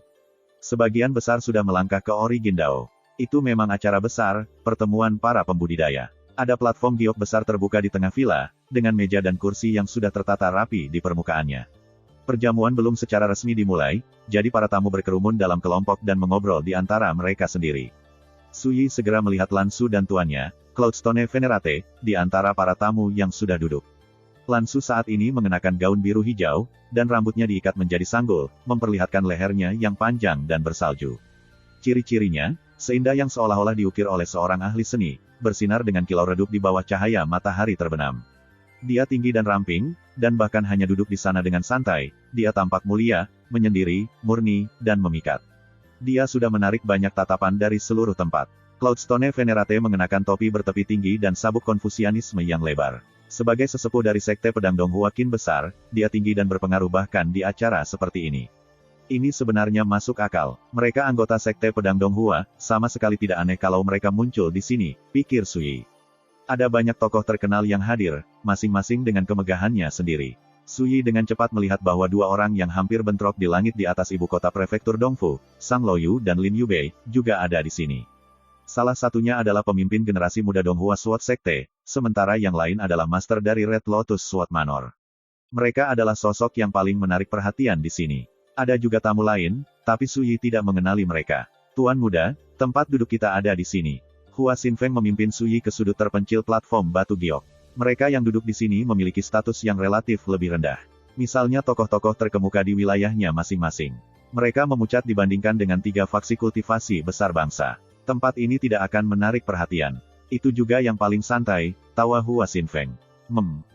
[SPEAKER 1] Sebagian besar sudah melangkah ke Origin Dao. Itu memang acara besar, pertemuan para pembudidaya. Ada platform giok besar terbuka di tengah villa, dengan meja dan kursi yang sudah tertata rapi di permukaannya. Perjamuan belum secara resmi dimulai, jadi para tamu berkerumun dalam kelompok dan mengobrol di antara mereka sendiri. Suyi segera melihat Lansu dan tuannya, Cloudstone Venerate, di antara para tamu yang sudah duduk. Lansu saat ini mengenakan gaun biru hijau, dan rambutnya diikat menjadi sanggul, memperlihatkan lehernya yang panjang dan bersalju. Ciri-cirinya, seindah yang seolah-olah diukir oleh seorang ahli seni, bersinar dengan kilau redup di bawah cahaya matahari terbenam. Dia tinggi dan ramping, dan bahkan hanya duduk di sana dengan santai, dia tampak mulia, menyendiri, murni, dan memikat. Dia sudah menarik banyak tatapan dari seluruh tempat. Cloudstone Venerate mengenakan topi bertepi tinggi dan sabuk konfusianisme yang lebar. Sebagai sesepuh dari sekte pedang Donghua Qin besar, dia tinggi dan berpengaruh bahkan di acara seperti ini. Ini sebenarnya masuk akal. Mereka anggota sekte pedang Donghua, sama sekali tidak aneh kalau mereka muncul di sini, pikir Suyi. Ada banyak tokoh terkenal yang hadir, masing-masing dengan kemegahannya sendiri. Suyi dengan cepat melihat bahwa dua orang yang hampir bentrok di langit di atas ibu kota prefektur Dongfu, Sang Loyu dan Lin Yubei, juga ada di sini. Salah satunya adalah pemimpin generasi muda Donghua Sword Sekte, sementara yang lain adalah master dari Red Lotus Sword Manor. Mereka adalah sosok yang paling menarik perhatian di sini. Ada juga tamu lain, tapi Suyi tidak mengenali mereka. Tuan muda, tempat duduk kita ada di sini. Hua Xinfeng memimpin Suyi ke sudut terpencil platform batu giok. Mereka yang duduk di sini memiliki status yang relatif lebih rendah. Misalnya tokoh-tokoh terkemuka di wilayahnya masing-masing. Mereka memucat dibandingkan dengan 3 faksi kultivasi besar bangsa. Tempat ini tidak akan menarik perhatian. Itu juga yang paling santai, tawa Hua Xinfeng.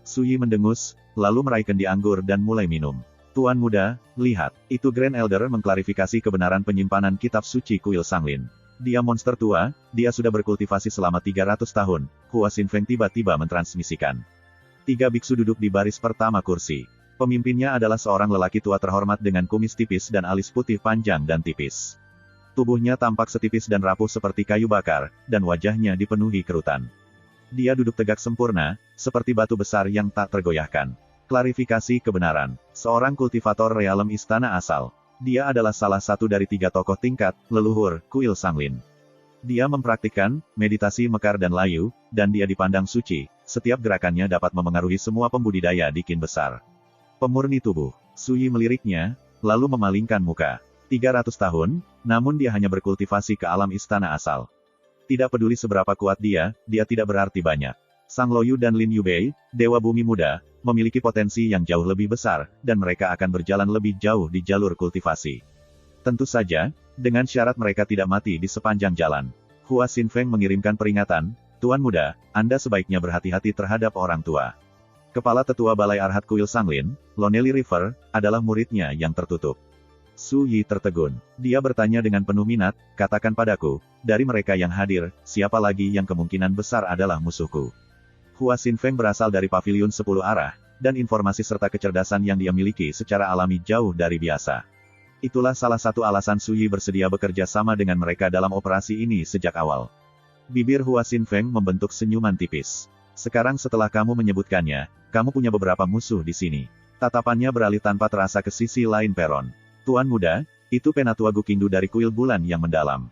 [SPEAKER 1] Suyi mendengus, lalu meraih kendi anggur dan mulai minum. Tuan muda, lihat, itu Grand Elder mengklarifikasi kebenaran penyimpanan kitab suci kuil Sanglin. Dia monster tua, dia sudah berkultivasi selama 300 tahun, Hua Xinfeng tiba-tiba mentransmisikan. 3 biksu duduk di baris pertama kursi. Pemimpinnya adalah seorang lelaki tua terhormat dengan kumis tipis dan alis putih panjang dan tipis. Tubuhnya tampak setipis dan rapuh seperti kayu bakar, dan wajahnya dipenuhi kerutan. Dia duduk tegak sempurna, seperti batu besar yang tak tergoyahkan. Klarifikasi kebenaran. Seorang kultivator realem istana asal. Dia adalah salah satu dari 3 tokoh tingkat, leluhur, kuil Sanglin. Dia mempraktikkan meditasi mekar dan layu, dan dia dipandang suci. Setiap gerakannya dapat memengaruhi semua pembudidaya di Qin besar. Pemurni tubuh. Suyi meliriknya, lalu memalingkan muka. 300 tahun, namun dia hanya berkultivasi ke alam istana asal. Tidak peduli seberapa kuat dia tidak berarti banyak. Sang Loyu dan Lin Yubei, Dewa Bumi Muda, memiliki potensi yang jauh lebih besar, dan mereka akan berjalan lebih jauh di jalur kultivasi. Tentu saja, dengan syarat mereka tidak mati di sepanjang jalan. Hua Xinfeng mengirimkan peringatan, Tuan Muda, Anda sebaiknya berhati-hati terhadap orang tua. Kepala Tetua Balai Arhat Kuil Sanglin, Lonely River, adalah muridnya yang tertutup. Su Yi tertegun. Dia bertanya dengan penuh minat, katakan padaku, dari mereka yang hadir, siapa lagi yang kemungkinan besar adalah musuhku? Hua Xinfeng berasal dari pavilion 10 arah, dan informasi serta kecerdasan yang dia miliki secara alami jauh dari biasa. Itulah salah satu alasan Su Yi bersedia bekerja sama dengan mereka dalam operasi ini sejak awal. Bibir Hua Xinfeng membentuk senyuman tipis. Sekarang setelah kamu menyebutkannya, kamu punya beberapa musuh di sini. Tatapannya beralih tanpa terasa ke sisi lain peron. Tuan Muda, itu Penatua Gukindu dari Kuil Bulan yang mendalam.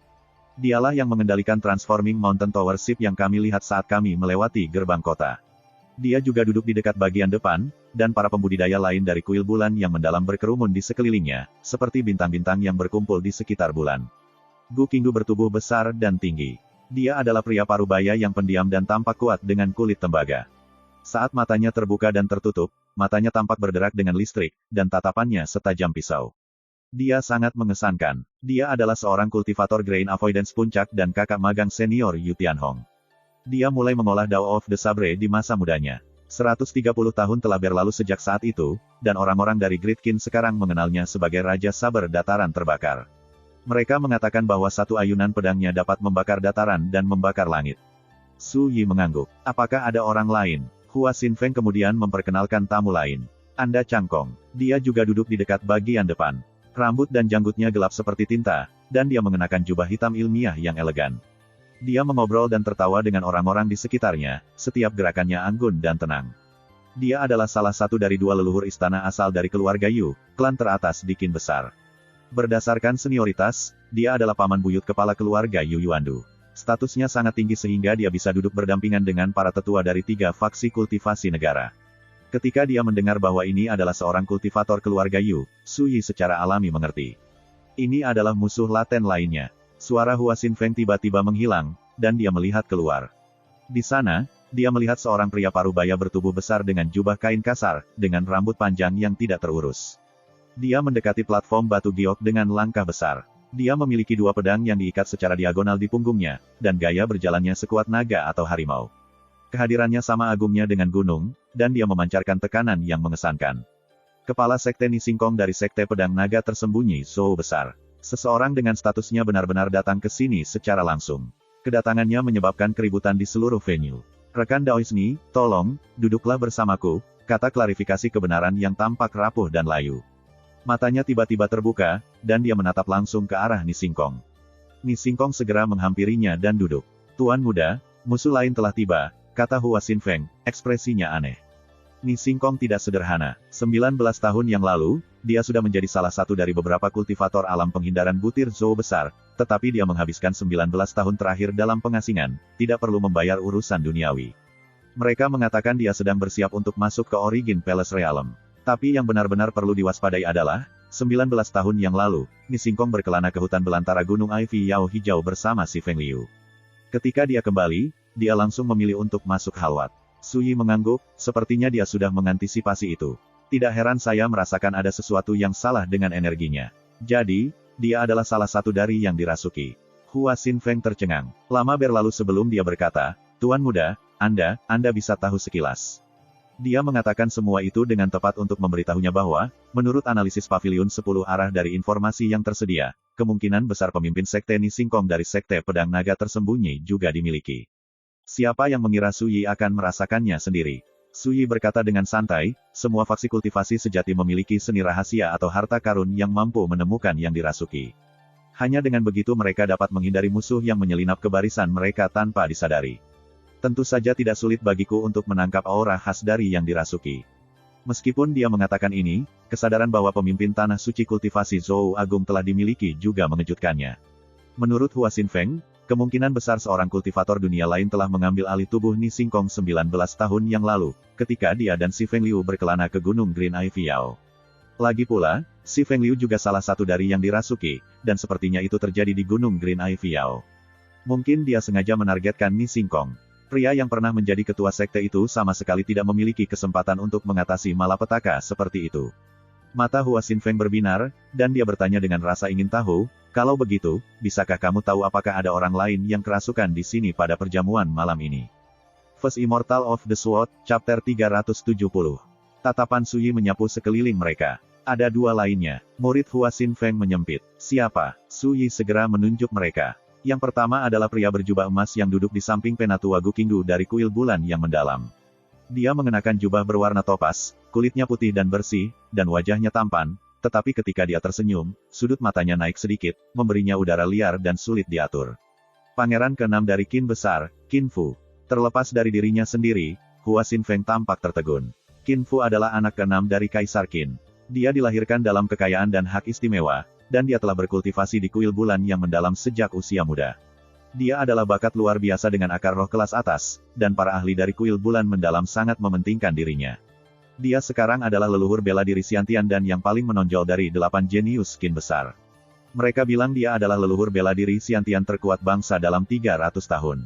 [SPEAKER 1] Dialah yang mengendalikan Transforming Mountain Tower Ship yang kami lihat saat kami melewati gerbang kota. Dia juga duduk di dekat bagian depan, dan para pembudidaya lain dari Kuil Bulan yang mendalam berkerumun di sekelilingnya, seperti bintang-bintang yang berkumpul di sekitar bulan. Gukindu bertubuh besar dan tinggi. Dia adalah pria parubaya yang pendiam dan tampak kuat dengan kulit tembaga. Saat matanya terbuka dan tertutup, matanya tampak berderak dengan listrik, dan tatapannya setajam pisau. Dia sangat mengesankan. Dia adalah seorang kultivator Grain Avoidance Puncak dan kakak magang senior Yu Tianhong. Dia mulai mengolah Dao of the Sabre di masa mudanya. 130 tahun telah berlalu sejak saat itu, dan orang-orang dari Gridkin sekarang mengenalnya sebagai Raja Saber Dataran Terbakar. Mereka mengatakan bahwa satu ayunan pedangnya dapat membakar dataran dan membakar langit. Su Yi mengangguk. Apakah ada orang lain? Hua Xinfeng kemudian memperkenalkan tamu lain. Anda Changkong. Dia juga duduk di dekat bagian depan. Rambut dan janggutnya gelap seperti tinta, dan dia mengenakan jubah hitam ilmiah yang elegan. Dia mengobrol dan tertawa dengan orang-orang di sekitarnya, setiap gerakannya anggun dan tenang. Dia adalah salah satu dari dua leluhur istana asal dari keluarga Yu, klan teratas di Qin Besar. Berdasarkan senioritas, dia adalah paman buyut kepala keluarga Yu Yuandu. Statusnya sangat tinggi sehingga dia bisa duduk berdampingan dengan para tetua dari 3 faksi kultivasi negara. Ketika dia mendengar bahwa ini adalah seorang kultivator keluarga Yu, Su Yi secara alami mengerti. Ini adalah musuh laten lainnya. Suara Hua Xinfeng tiba-tiba menghilang, dan dia melihat keluar. Di sana, dia melihat seorang pria parubaya bertubuh besar dengan jubah kain kasar, dengan rambut panjang yang tidak terurus. Dia mendekati platform batu giok dengan langkah besar. Dia memiliki 2 pedang yang diikat secara diagonal di punggungnya, dan gaya berjalannya sekuat naga atau harimau. Kehadirannya sama agungnya dengan gunung, dan dia memancarkan tekanan yang mengesankan. Kepala Sekte Nisingkong dari Sekte Pedang Naga Tersembunyi Zhou Besar. Seseorang dengan statusnya benar-benar datang ke sini secara langsung. Kedatangannya menyebabkan keributan di seluruh venue. Rekan Daoisni, tolong, duduklah bersamaku, kata klarifikasi kebenaran yang tampak rapuh dan layu. Matanya tiba-tiba terbuka, dan dia menatap langsung ke arah Nisingkong. Nisingkong segera menghampirinya dan duduk. Tuan Muda, musuh lain telah tiba, kata Hua Xinfeng, ekspresinya aneh. Nisingkong tidak sederhana. 19 tahun yang lalu, dia sudah menjadi salah satu dari beberapa kultivator alam penghindaran butir Zhou Besar, tetapi dia menghabiskan 19 tahun terakhir dalam pengasingan, tidak perlu membayar urusan duniawi. Mereka mengatakan dia sedang bersiap untuk masuk ke Origin Palace Realm. Tapi yang benar-benar perlu diwaspadai adalah, 19 tahun yang lalu, Nisingkong berkelana ke hutan belantara Gunung Ivy Yao Hijau bersama si Feng Liu. Ketika dia kembali, dia langsung memilih untuk masuk halwat. Su Yi mengangguk, sepertinya dia sudah mengantisipasi itu. Tidak heran saya merasakan ada sesuatu yang salah dengan energinya. Jadi, dia adalah salah satu dari yang dirasuki. Hua Xinfeng tercengang. Lama berlalu sebelum dia berkata, Tuan Muda, Anda bisa tahu sekilas. Dia mengatakan semua itu dengan tepat untuk memberitahunya bahwa, menurut analisis pavilion 10 arah dari informasi yang tersedia, kemungkinan besar pemimpin Sekte Nisingkong dari Sekte Pedang Naga Tersembunyi juga dimiliki. Siapa yang mengira Su Yi akan merasakannya sendiri? Su Yi berkata dengan santai, semua faksi kultivasi sejati memiliki seni rahasia atau harta karun yang mampu menemukan yang dirasuki. Hanya dengan begitu mereka dapat menghindari musuh yang menyelinap ke barisan mereka tanpa disadari. Tentu saja tidak sulit bagiku untuk menangkap aura khas dari yang dirasuki. Meskipun dia mengatakan ini, kesadaran bahwa pemimpin tanah suci kultivasi Zhou Agung telah dimiliki juga mengejutkannya. Menurut Hua Xinfeng, kemungkinan besar seorang kultivator dunia lain telah mengambil alih tubuh Nisingkong 19 tahun yang lalu, ketika dia dan si Feng Liu berkelana ke Gunung Green Ivy Yao. Lagi pula, si Feng Liu juga salah satu dari yang dirasuki, dan sepertinya itu terjadi di Gunung Green Ivy Yao. Mungkin dia sengaja menargetkan Nisingkong. Pria yang pernah menjadi ketua sekte itu sama sekali tidak memiliki kesempatan untuk mengatasi malapetaka seperti itu. Mata Hua Xinfeng berbinar, dan dia bertanya dengan rasa ingin tahu, kalau begitu, bisakah kamu tahu apakah ada orang lain yang kerasukan di sini pada perjamuan malam ini? First Immortal of the Sword, Chapter 370. Tatapan Suyi menyapu sekeliling mereka. Ada dua lainnya. Murid Hua Xinfeng menyempit. Siapa? Suyi segera menunjuk mereka. Yang pertama adalah pria berjubah emas yang duduk di samping penatua Gukinggu dari kuil bulan yang mendalam. Dia mengenakan jubah berwarna topas, kulitnya putih dan bersih, dan wajahnya tampan, tetapi ketika dia tersenyum, sudut matanya naik sedikit, memberinya udara liar dan sulit diatur. Pangeran ke-6 dari Qin Besar, Qin Fu. Terlepas dari dirinya sendiri, Hua Xinfeng tampak tertegun. Qin Fu adalah anak ke-6 dari Kaisar Qin. Dia dilahirkan dalam kekayaan dan hak istimewa, dan dia telah berkultivasi di kuil bulan yang mendalam sejak usia muda. Dia adalah bakat luar biasa dengan akar roh kelas atas, dan para ahli dari kuil bulan mendalam sangat mementingkan dirinya. Dia sekarang adalah leluhur bela diri Xiantian dan yang paling menonjol dari 8 jenius Qin Besar. Mereka bilang dia adalah leluhur bela diri Xiantian terkuat bangsa dalam 300 tahun.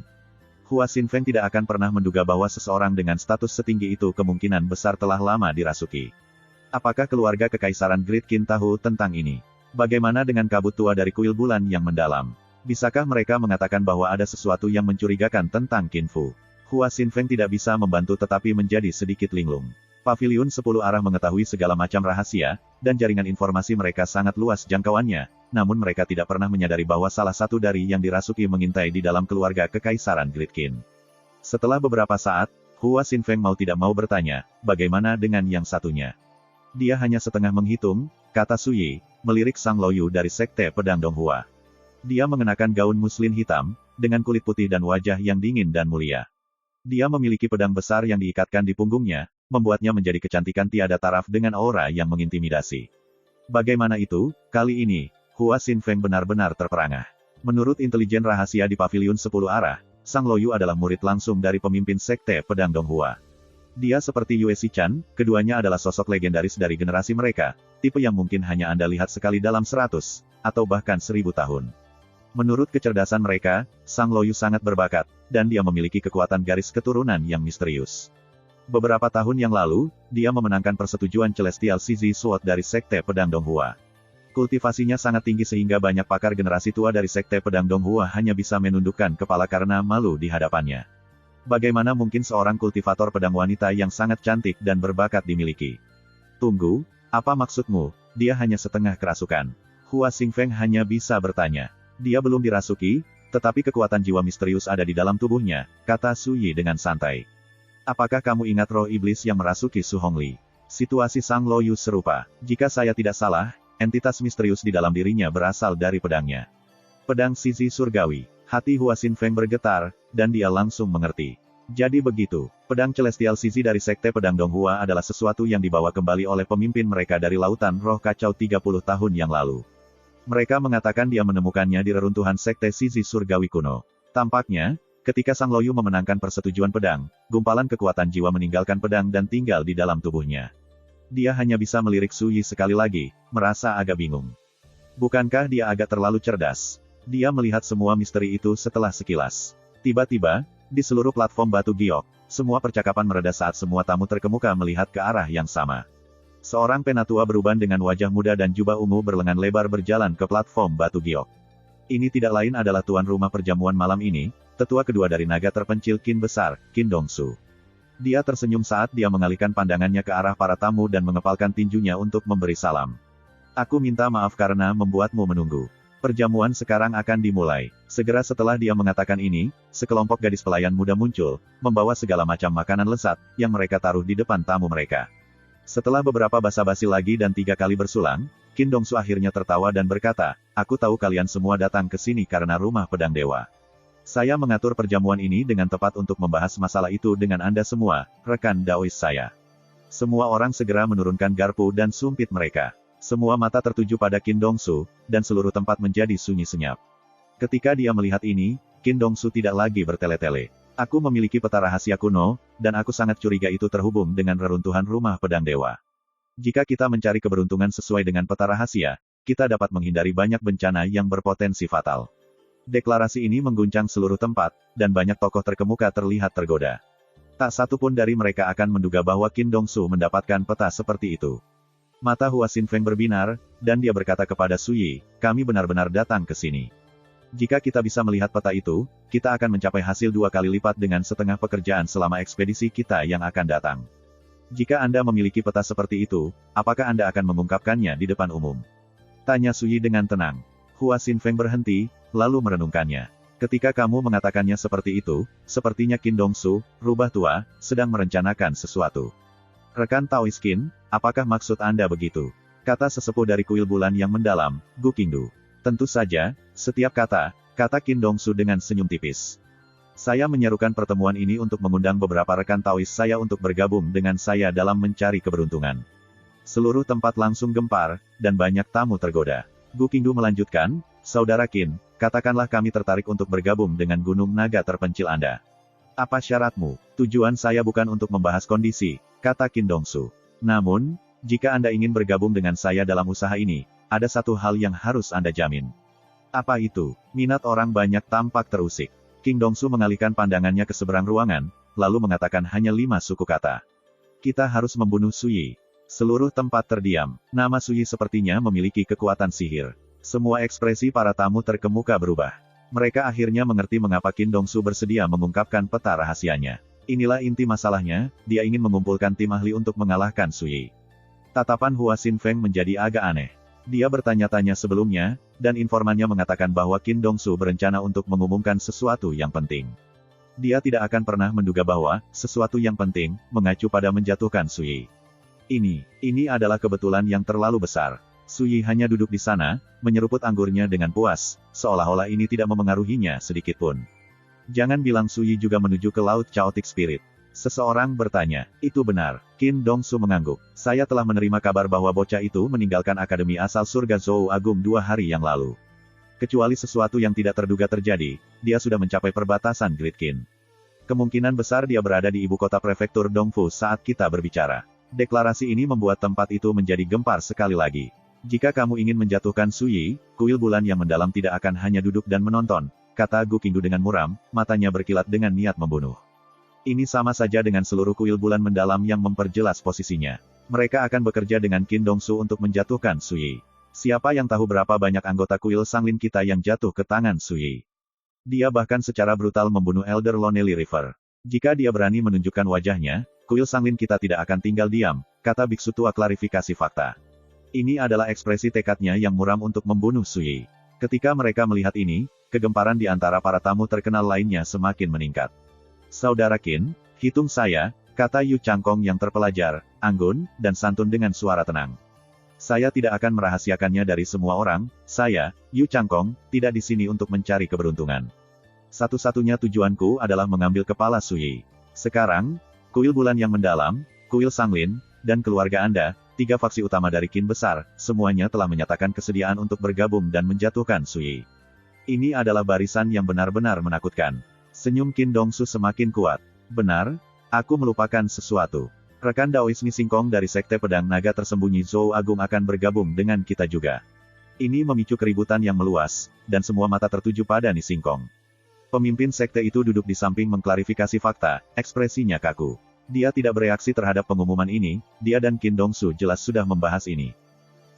[SPEAKER 1] Hua Xinfeng tidak akan pernah menduga bahwa seseorang dengan status setinggi itu kemungkinan besar telah lama dirasuki. Apakah keluarga kekaisaran Great Qin tahu tentang ini? Bagaimana dengan kabut tua dari kuil bulan yang mendalam? Bisakah mereka mengatakan bahwa ada sesuatu yang mencurigakan tentang Qin Fu? Hua Xinfeng tidak bisa membantu tetapi menjadi sedikit linglung. Paviliun 10 arah mengetahui segala macam rahasia, dan jaringan informasi mereka sangat luas jangkauannya, namun mereka tidak pernah menyadari bahwa salah satu dari yang dirasuki mengintai di dalam keluarga kekaisaran Great Qin. Setelah beberapa saat, Hua Xinfeng mau tidak mau bertanya, bagaimana dengan yang satunya? Dia hanya setengah menghitung, kata Suyi, melirik Sang Loyu dari Sekte Pedang Donghua. Dia mengenakan gaun muslin hitam, dengan kulit putih dan wajah yang dingin dan mulia. Dia memiliki pedang besar yang diikatkan di punggungnya, membuatnya menjadi kecantikan tiada taraf dengan aura yang mengintimidasi. Bagaimana itu, kali ini, Hua Xinfeng benar-benar terperangah. Menurut intelijen rahasia di Paviliun 10 arah, Sang Loyu adalah murid langsung dari pemimpin Sekte Pedang Donghua. Dia seperti Yue Xichan, keduanya adalah sosok legendaris dari generasi mereka, tipe yang mungkin hanya Anda lihat sekali dalam 100, atau bahkan 1000 tahun. Menurut kecerdasan mereka, Sang Loyu sangat berbakat, dan dia memiliki kekuatan garis keturunan yang misterius. Beberapa tahun yang lalu, dia memenangkan persetujuan Celestial Sisi Sword dari Sekte Pedang Donghua. Kultivasinya sangat tinggi sehingga banyak pakar generasi tua dari Sekte Pedang Donghua hanya bisa menundukkan kepala karena malu di hadapannya. Bagaimana mungkin seorang kultivator pedang wanita yang sangat cantik dan berbakat dimiliki? Tunggu, apa maksudmu? Dia hanya setengah kerasukan. Hua Xinfeng hanya bisa bertanya. Dia belum dirasuki, tetapi kekuatan jiwa misterius ada di dalam tubuhnya, kata Suyi dengan santai. Apakah kamu ingat roh iblis yang merasuki Su Hongli? Situasi Sang Loyu serupa. Jika saya tidak salah, entitas misterius di dalam dirinya berasal dari pedangnya. Pedang sisi surgawi. Hati Hua Xinfeng bergetar, dan dia langsung mengerti. Jadi begitu, pedang Celestial Sisi dari Sekte Pedang Donghua adalah sesuatu yang dibawa kembali oleh pemimpin mereka dari Lautan Roh Kacau 30 tahun yang lalu. Mereka mengatakan dia menemukannya di reruntuhan Sekte Sisi Surgawi kuno. Tampaknya, ketika Sang Loyu memenangkan persetujuan pedang, gumpalan kekuatan jiwa meninggalkan pedang dan tinggal di dalam tubuhnya. Dia hanya bisa melirik Suyi sekali lagi, merasa agak bingung. Bukankah dia agak terlalu cerdas? Dia melihat semua misteri itu setelah sekilas. Tiba-tiba, di seluruh platform batu giok, semua percakapan mereda saat semua tamu terkemuka melihat ke arah yang sama. Seorang penatua beruban dengan wajah muda dan jubah ungu berlengan lebar berjalan ke platform batu giok. Ini tidak lain adalah tuan rumah perjamuan malam ini, tetua kedua dari naga terpencil Qin Besar, Qin Dongsu. Dia tersenyum saat dia mengalihkan pandangannya ke arah para tamu dan mengepalkan tinjunya untuk memberi salam. Aku minta maaf karena membuatmu menunggu. Perjamuan sekarang akan dimulai. Segera setelah dia mengatakan ini, sekelompok gadis pelayan muda muncul, membawa segala macam makanan lezat, yang mereka taruh di depan tamu mereka. Setelah beberapa basa-basi lagi dan 3 kali bersulang, Qin Dongsu akhirnya tertawa dan berkata, aku tahu kalian semua datang ke sini karena rumah pedang dewa. Saya mengatur perjamuan ini dengan tepat untuk membahas masalah itu dengan Anda semua, rekan Daois saya. Semua orang segera menurunkan garpu dan sumpit mereka. Semua mata tertuju pada Qin Dongsu, dan seluruh tempat menjadi sunyi senyap. Ketika dia melihat ini, Qin Dongsu tidak lagi bertele-tele. Aku memiliki peta rahasia kuno, dan aku sangat curiga itu terhubung dengan reruntuhan rumah pedang dewa. Jika kita mencari keberuntungan sesuai dengan peta rahasia, kita dapat menghindari banyak bencana yang berpotensi fatal. Deklarasi ini mengguncang seluruh tempat, dan banyak tokoh terkemuka terlihat tergoda. Tak satu pun dari mereka akan menduga bahwa Qin Dongsu mendapatkan peta seperti itu. Mata Hua Xinfeng berbinar, dan dia berkata kepada Su Yi, kami benar-benar datang ke sini. Jika kita bisa melihat peta itu, kita akan mencapai hasil 2 kali lipat dengan setengah pekerjaan selama ekspedisi kita yang akan datang. Jika Anda memiliki peta seperti itu, apakah Anda akan mengungkapkannya di depan umum? Tanya Su Yi dengan tenang. Hua Xinfeng berhenti, lalu merenungkannya. Ketika kamu mengatakannya seperti itu, sepertinya Qin Dongsu, rubah tua, sedang merencanakan sesuatu. Rekan Taoist Qin, apakah maksud Anda begitu? Kata sesepuh dari kuil bulan yang mendalam, Gu Qingdu. Tentu saja, setiap kata Qin Dongsu dengan senyum tipis. Saya menyerukan pertemuan ini untuk mengundang beberapa rekan Taoist saya untuk bergabung dengan saya dalam mencari keberuntungan. Seluruh tempat langsung gempar, dan banyak tamu tergoda. Gu Qingdu melanjutkan, Saudara Qin, katakanlah kami tertarik untuk bergabung dengan Gunung Naga terpencil Anda. Apa syaratmu? Tujuan saya bukan untuk membahas kondisi, kata Qin Dongsu. Namun, jika Anda ingin bergabung dengan saya dalam usaha ini, ada satu hal yang harus Anda jamin. Apa itu? Minat orang banyak tampak terusik. Qin Dongsu mengalihkan pandangannya ke seberang ruangan, lalu mengatakan hanya 5 suku kata. Kita harus membunuh Su Yi. Seluruh tempat terdiam. Nama Su Yi sepertinya memiliki kekuatan sihir. Semua ekspresi para tamu terkemuka berubah. Mereka akhirnya mengerti mengapa Qin Dongsu bersedia mengungkapkan peta rahasianya. Inilah inti masalahnya, dia ingin mengumpulkan tim ahli untuk mengalahkan Su Yi. Tatapan Hua Xinfeng menjadi agak aneh. Dia bertanya-tanya sebelumnya, dan informannya mengatakan bahwa Qin Dongsu berencana untuk mengumumkan sesuatu yang penting. Dia tidak akan pernah menduga bahwa, sesuatu yang penting, mengacu pada menjatuhkan Su Yi. Ini adalah kebetulan yang terlalu besar. Su Yi hanya duduk di sana, menyeruput anggurnya dengan puas, seolah-olah ini tidak memengaruhinya sedikitpun. Jangan bilang Su Yi juga menuju ke Laut Chaotic Spirit. Seseorang bertanya, itu benar. Qin Dongsu mengangguk. Saya telah menerima kabar bahwa bocah itu meninggalkan Akademi Asal Surga Zhou Agung 2 hari yang lalu. Kecuali sesuatu yang tidak terduga terjadi, dia sudah mencapai perbatasan Great Qin. Kemungkinan besar dia berada di ibu kota prefektur Dongfu saat kita berbicara. Deklarasi ini membuat tempat itu menjadi gempar sekali lagi. Jika kamu ingin menjatuhkan Su Yi, kuil bulan yang mendalam tidak akan hanya duduk dan menonton, kata Gu Qingdu dengan muram, matanya berkilat dengan niat membunuh. Ini sama saja dengan seluruh kuil bulan mendalam yang memperjelas posisinya. Mereka akan bekerja dengan Qin Dongsu untuk menjatuhkan Su Yi. Siapa yang tahu berapa banyak anggota kuil Sanglin kita yang jatuh ke tangan Su Yi. Dia bahkan secara brutal membunuh Elder Lonely River. Jika dia berani menunjukkan wajahnya, kuil Sanglin kita tidak akan tinggal diam, kata biksu tua klarifikasi fakta. Ini adalah ekspresi tekadnya yang muram untuk membunuh Su Yi. Ketika mereka melihat ini, kegemparan di antara para tamu terkenal lainnya semakin meningkat. Saudara Qin, hitung saya, kata Yu Changkong yang terpelajar, anggun, dan santun dengan suara tenang. Saya tidak akan merahasiakannya dari semua orang, saya, Yu Changkong, tidak di sini untuk mencari keberuntungan. Satu-satunya tujuanku adalah mengambil kepala Su Yi. Sekarang, kuil bulan yang mendalam, kuil Sanglin, dan keluarga Anda, 3 faksi utama dari Qin besar, semuanya telah menyatakan kesediaan untuk bergabung dan menjatuhkan Su Yi. Ini adalah barisan yang benar-benar menakutkan. Senyum Qin Dongsu semakin kuat. Benar, aku melupakan sesuatu. Rekan Daoist Ni Singkong dari Sekte Pedang Naga Tersembunyi Zhou Agung akan bergabung dengan kita juga. Ini memicu keributan yang meluas, dan semua mata tertuju pada Ni Singkong. Pemimpin sekte itu duduk di samping mengklarifikasi fakta, ekspresinya kaku. Dia tidak bereaksi terhadap pengumuman ini, dia dan Qin Dongsu jelas sudah membahas ini.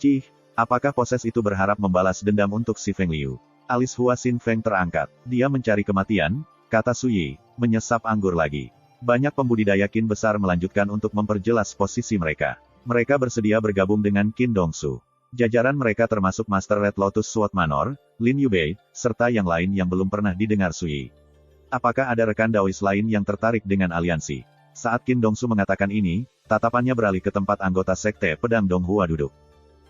[SPEAKER 1] Cih, apakah poses itu berharap membalas dendam untuk si Feng Liu? Alis Hua Xinfeng terangkat. Dia mencari kematian, kata Su Yi, menyesap anggur lagi. Banyak pembudidaya Qin besar melanjutkan untuk memperjelas posisi mereka. Mereka bersedia bergabung dengan Qin Dongsu. Jajaran mereka termasuk Master Red Lotus Sword Manor, Lin Yubei, serta yang lain yang belum pernah didengar Su Yi. Apakah ada rekan Daoist lain yang tertarik dengan aliansi? Saat Qin Dongsu mengatakan ini, tatapannya beralih ke tempat anggota Sekte Pedang Donghua duduk.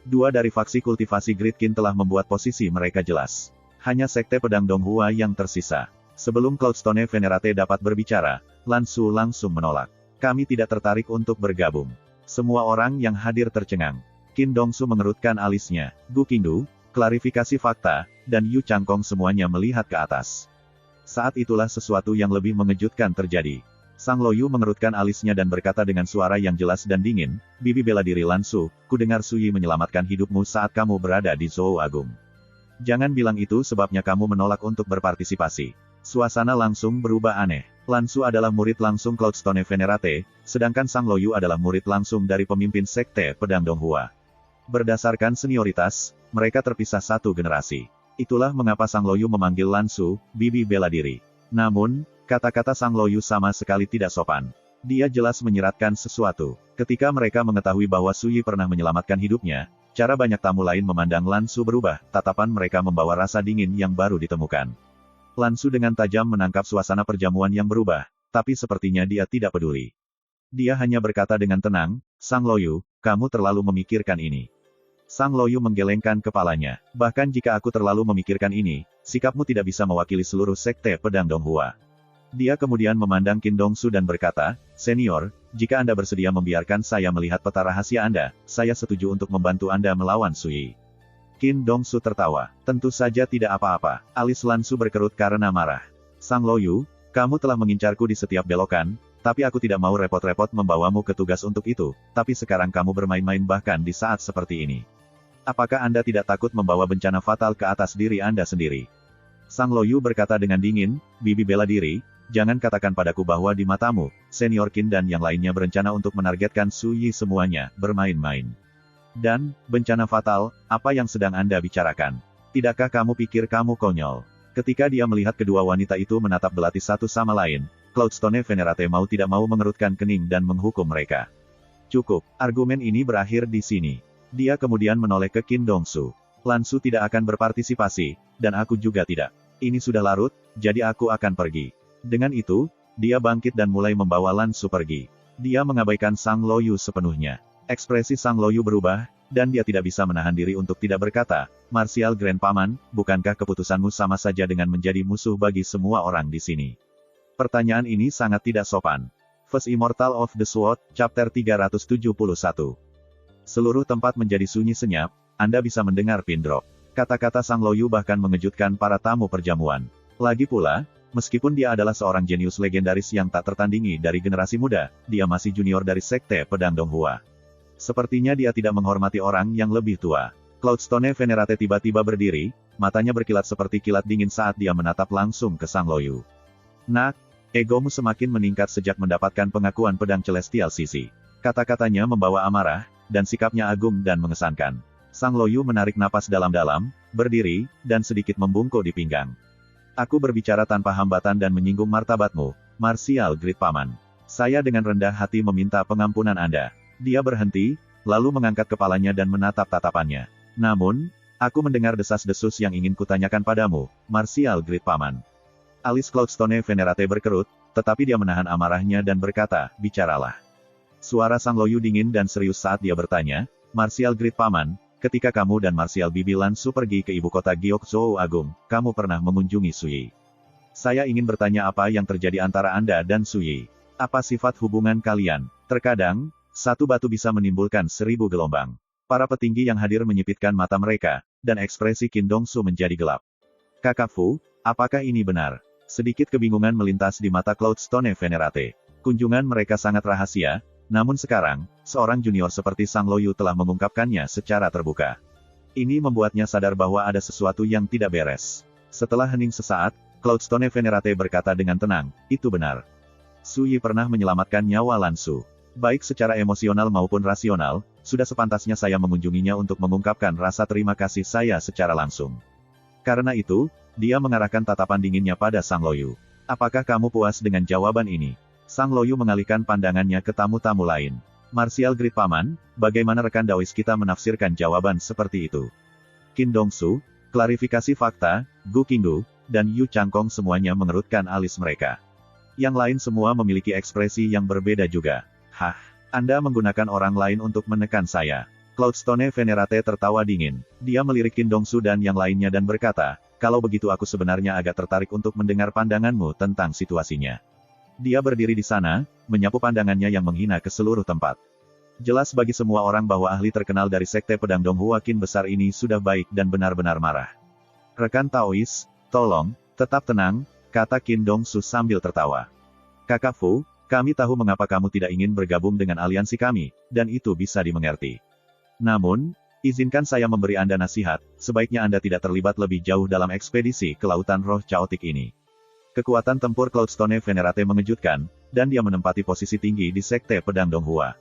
[SPEAKER 1] 2 dari faksi kultivasi Great Qin telah membuat posisi mereka jelas. Hanya Sekte Pedang Donghua yang tersisa. Sebelum Cloudstone Venerate dapat berbicara, Lan Su langsung menolak. Kami tidak tertarik untuk bergabung. Semua orang yang hadir tercengang. Qin Dongsu mengerutkan alisnya. Gu Qingdu, klarifikasi fakta, dan Yu Changkong semuanya melihat ke atas. Saat itulah sesuatu yang lebih mengejutkan terjadi. Sang Loyu mengerutkan alisnya dan berkata dengan suara yang jelas dan dingin, Bibi bela diri Lan Su, ku dengar Su Yi menyelamatkan hidupmu saat kamu berada di Zhou Agung. Jangan bilang itu sebabnya kamu menolak untuk berpartisipasi. Suasana langsung berubah aneh. Lansu adalah murid langsung Cloudstone Venerate, sedangkan Sang Loyu adalah murid langsung dari pemimpin Sekte Pedang Donghua. Berdasarkan senioritas, mereka terpisah satu generasi. Itulah mengapa Sang Loyu memanggil Lansu, bibi bela diri. Namun, kata-kata Sang Loyu sama sekali tidak sopan. Dia jelas menyiratkan sesuatu. Ketika mereka mengetahui bahwa Suyi pernah menyelamatkan hidupnya, cara banyak tamu lain memandang Lansu berubah, tatapan mereka membawa rasa dingin yang baru ditemukan. Lansu dengan tajam menangkap suasana perjamuan yang berubah, tapi sepertinya dia tidak peduli. Dia hanya berkata dengan tenang, Sang Loyu, kamu terlalu memikirkan ini. Sang Loyu menggelengkan kepalanya. Bahkan jika aku terlalu memikirkan ini, sikapmu tidak bisa mewakili seluruh Sekte Pedang Donghua. Dia kemudian memandang Qin Dongsu dan berkata, Senior, jika Anda bersedia membiarkan saya melihat peta rahasia Anda, saya setuju untuk membantu Anda melawan Suyi. Qin Dongsu tertawa. Tentu saja tidak apa-apa. Alis Lansu berkerut karena marah. Sang Loyu, kamu telah mengincarku di setiap belokan, tapi aku tidak mau repot-repot membawamu ke tugas untuk itu, tapi sekarang kamu bermain-main bahkan di saat seperti ini. Apakah Anda tidak takut membawa bencana fatal ke atas diri Anda sendiri? Sang Loyu berkata dengan dingin, bibi bela diri, jangan katakan padaku bahwa di matamu, Senior Qin dan yang lainnya berencana untuk menargetkan Suyi semuanya, bermain-main. Dan, bencana fatal, apa yang sedang Anda bicarakan? Tidakkah kamu pikir kamu konyol? Ketika dia melihat kedua wanita itu menatap belati satu sama lain, Cloudstone Venerate mau tidak mau mengerutkan kening dan menghukum mereka. Cukup, argumen ini berakhir di sini. Dia kemudian menoleh ke Qin Dongsu. Lansu tidak akan berpartisipasi, dan aku juga tidak. Ini sudah larut, jadi aku akan pergi. Dengan itu, dia bangkit dan mulai membawa Lansu pergi. Dia mengabaikan Sang Loyu sepenuhnya. Ekspresi Sang Loyu berubah, dan dia tidak bisa menahan diri untuk tidak berkata, Martial Grand Paman, bukankah keputusanmu sama saja dengan menjadi musuh bagi semua orang di sini? Pertanyaan ini sangat tidak sopan. First Immortal of the Sword, Chapter 371. Seluruh tempat menjadi sunyi senyap, Anda bisa mendengar pin drop. Kata-kata Sang Loyu bahkan mengejutkan para tamu perjamuan. Lagi pula, meskipun dia adalah seorang jenius legendaris yang tak tertandingi dari generasi muda, dia masih junior dari Sekte Pedang Donghua. Sepertinya dia tidak menghormati orang yang lebih tua. Cloudstone Venerate tiba-tiba berdiri, matanya berkilat seperti kilat dingin saat dia menatap langsung ke Sang Loyu. Nak, egomu semakin meningkat sejak mendapatkan pengakuan pedang Celestial Sisi. Kata-katanya membawa amarah, dan sikapnya agung dan mengesankan. Sang Loyu menarik napas dalam-dalam, berdiri, dan sedikit membungkuk di pinggang. Aku berbicara tanpa hambatan dan menyinggung martabatmu, Martial Great Paman. Saya dengan rendah hati meminta pengampunan Anda. Dia berhenti, lalu mengangkat kepalanya dan menatap tatapannya. Namun, aku mendengar desas-desus yang ingin kutanyakan padamu, Martial Great Paman. Alis Cloudstone Venerate berkerut, tetapi dia menahan amarahnya dan berkata, bicaralah. Suara Sang Loyu dingin dan serius saat dia bertanya, Martial Great Paman, ketika kamu dan Martial Bibi Lansu pergi ke ibu kota Gyeokzhou Agung, kamu pernah mengunjungi Suyi. Saya ingin bertanya apa yang terjadi antara Anda dan Suyi. Apa sifat hubungan kalian? Terkadang, satu batu bisa menimbulkan 1000 gelombang. Para petinggi yang hadir menyipitkan mata mereka, dan ekspresi Qin Dongsu menjadi gelap. Kakak Fu, apakah ini benar? Sedikit kebingungan melintas di mata Cloudstone Venerate. Kunjungan mereka sangat rahasia, namun sekarang, seorang junior seperti Sang Loyu telah mengungkapkannya secara terbuka. Ini membuatnya sadar bahwa ada sesuatu yang tidak beres. Setelah hening sesaat, Cloudstone Venerate berkata dengan tenang, itu benar. Suyi pernah menyelamatkan nyawa Lansu. Baik secara emosional maupun rasional, sudah sepantasnya saya mengunjunginya untuk mengungkapkan rasa terima kasih saya secara langsung. Karena itu, dia mengarahkan tatapan dinginnya pada Sang Loyu. Apakah kamu puas dengan jawaban ini? Sang Loyu mengalihkan pandangannya ke tamu-tamu lain. Martial Great Paman, bagaimana rekan Daois kita menafsirkan jawaban seperti itu? Qin Dongsu, klarifikasi fakta, Gu Qingdu, dan Yu Changkong semuanya mengerutkan alis mereka. Yang lain semua memiliki ekspresi yang berbeda juga. Hah, Anda menggunakan orang lain untuk menekan saya. Cloudstone Venerate tertawa dingin. Dia melirik Qin Dongsu dan yang lainnya dan berkata, kalau begitu aku sebenarnya agak tertarik untuk mendengar pandanganmu tentang situasinya. Dia berdiri di sana, menyapu pandangannya yang menghina ke seluruh tempat. Jelas bagi semua orang bahwa ahli terkenal dari Sekte Pedang Donghua Qin besar ini sudah baik dan benar-benar marah. Rekan Taois, tolong, tetap tenang, kata Qin Dongsu sambil tertawa. Kakak Fu, kami tahu mengapa kamu tidak ingin bergabung dengan aliansi kami, dan itu bisa dimengerti. Namun, Izinkan saya memberi Anda nasihat, sebaiknya Anda tidak terlibat lebih jauh dalam ekspedisi ke lautan roh chaotic ini. Kekuatan tempur Cloudstone Venerate mengejutkan, dan dia menempati posisi tinggi di Sekte Pedang Donghua.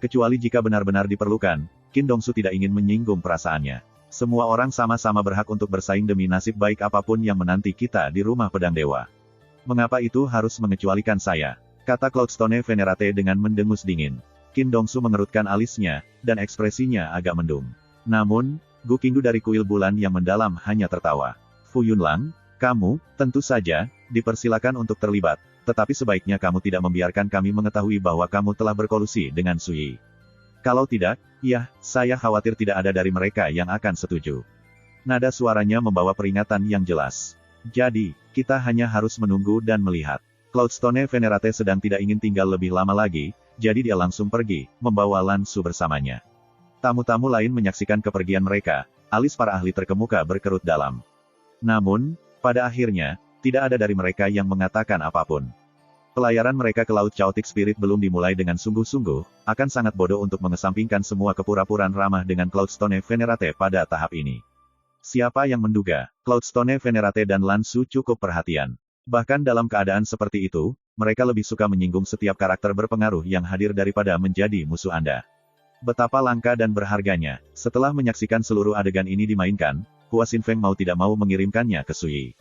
[SPEAKER 1] Kecuali jika benar-benar diperlukan, Qin Dongsu tidak ingin menyinggung perasaannya. Semua orang sama-sama berhak untuk bersaing demi nasib baik apapun yang menanti kita di rumah pedang dewa. Mengapa itu harus mengecualikan saya? Kata Cloudstone Venerate dengan mendengus dingin. Qin Dongsu mengerutkan alisnya, dan ekspresinya agak mendung. Namun, Gu Qingdu dari kuil bulan yang mendalam hanya tertawa. Fu Yunlang, kamu, tentu saja, dipersilakan untuk terlibat, tetapi sebaiknya kamu tidak membiarkan kami mengetahui bahwa kamu telah berkolusi dengan Sui. Kalau tidak, ya, saya khawatir tidak ada dari mereka yang akan setuju. Nada suaranya membawa peringatan yang jelas. Jadi, kita hanya harus menunggu dan melihat. Cloudstone Venerate sedang tidak ingin tinggal lebih lama lagi, jadi dia langsung pergi, membawa Lan Su bersamanya. Tamu-tamu lain menyaksikan kepergian mereka, alis para ahli terkemuka berkerut dalam. Namun, pada akhirnya, tidak ada dari mereka yang mengatakan apapun. Pelayaran mereka ke Laut Chaotic Spirit belum dimulai dengan sungguh-sungguh, akan sangat bodoh untuk mengesampingkan semua kepura-puraan ramah dengan Cloudstone Venerate pada tahap ini. Siapa yang menduga, Cloudstone Venerate dan Lan Su cukup perhatian. Bahkan dalam keadaan seperti itu, mereka lebih suka menyinggung setiap karakter berpengaruh yang hadir daripada menjadi musuh Anda. Betapa langka dan berharganya. Setelah menyaksikan seluruh adegan ini dimainkan, Hua Xinfeng mau tidak mau mengirimkannya ke Sui.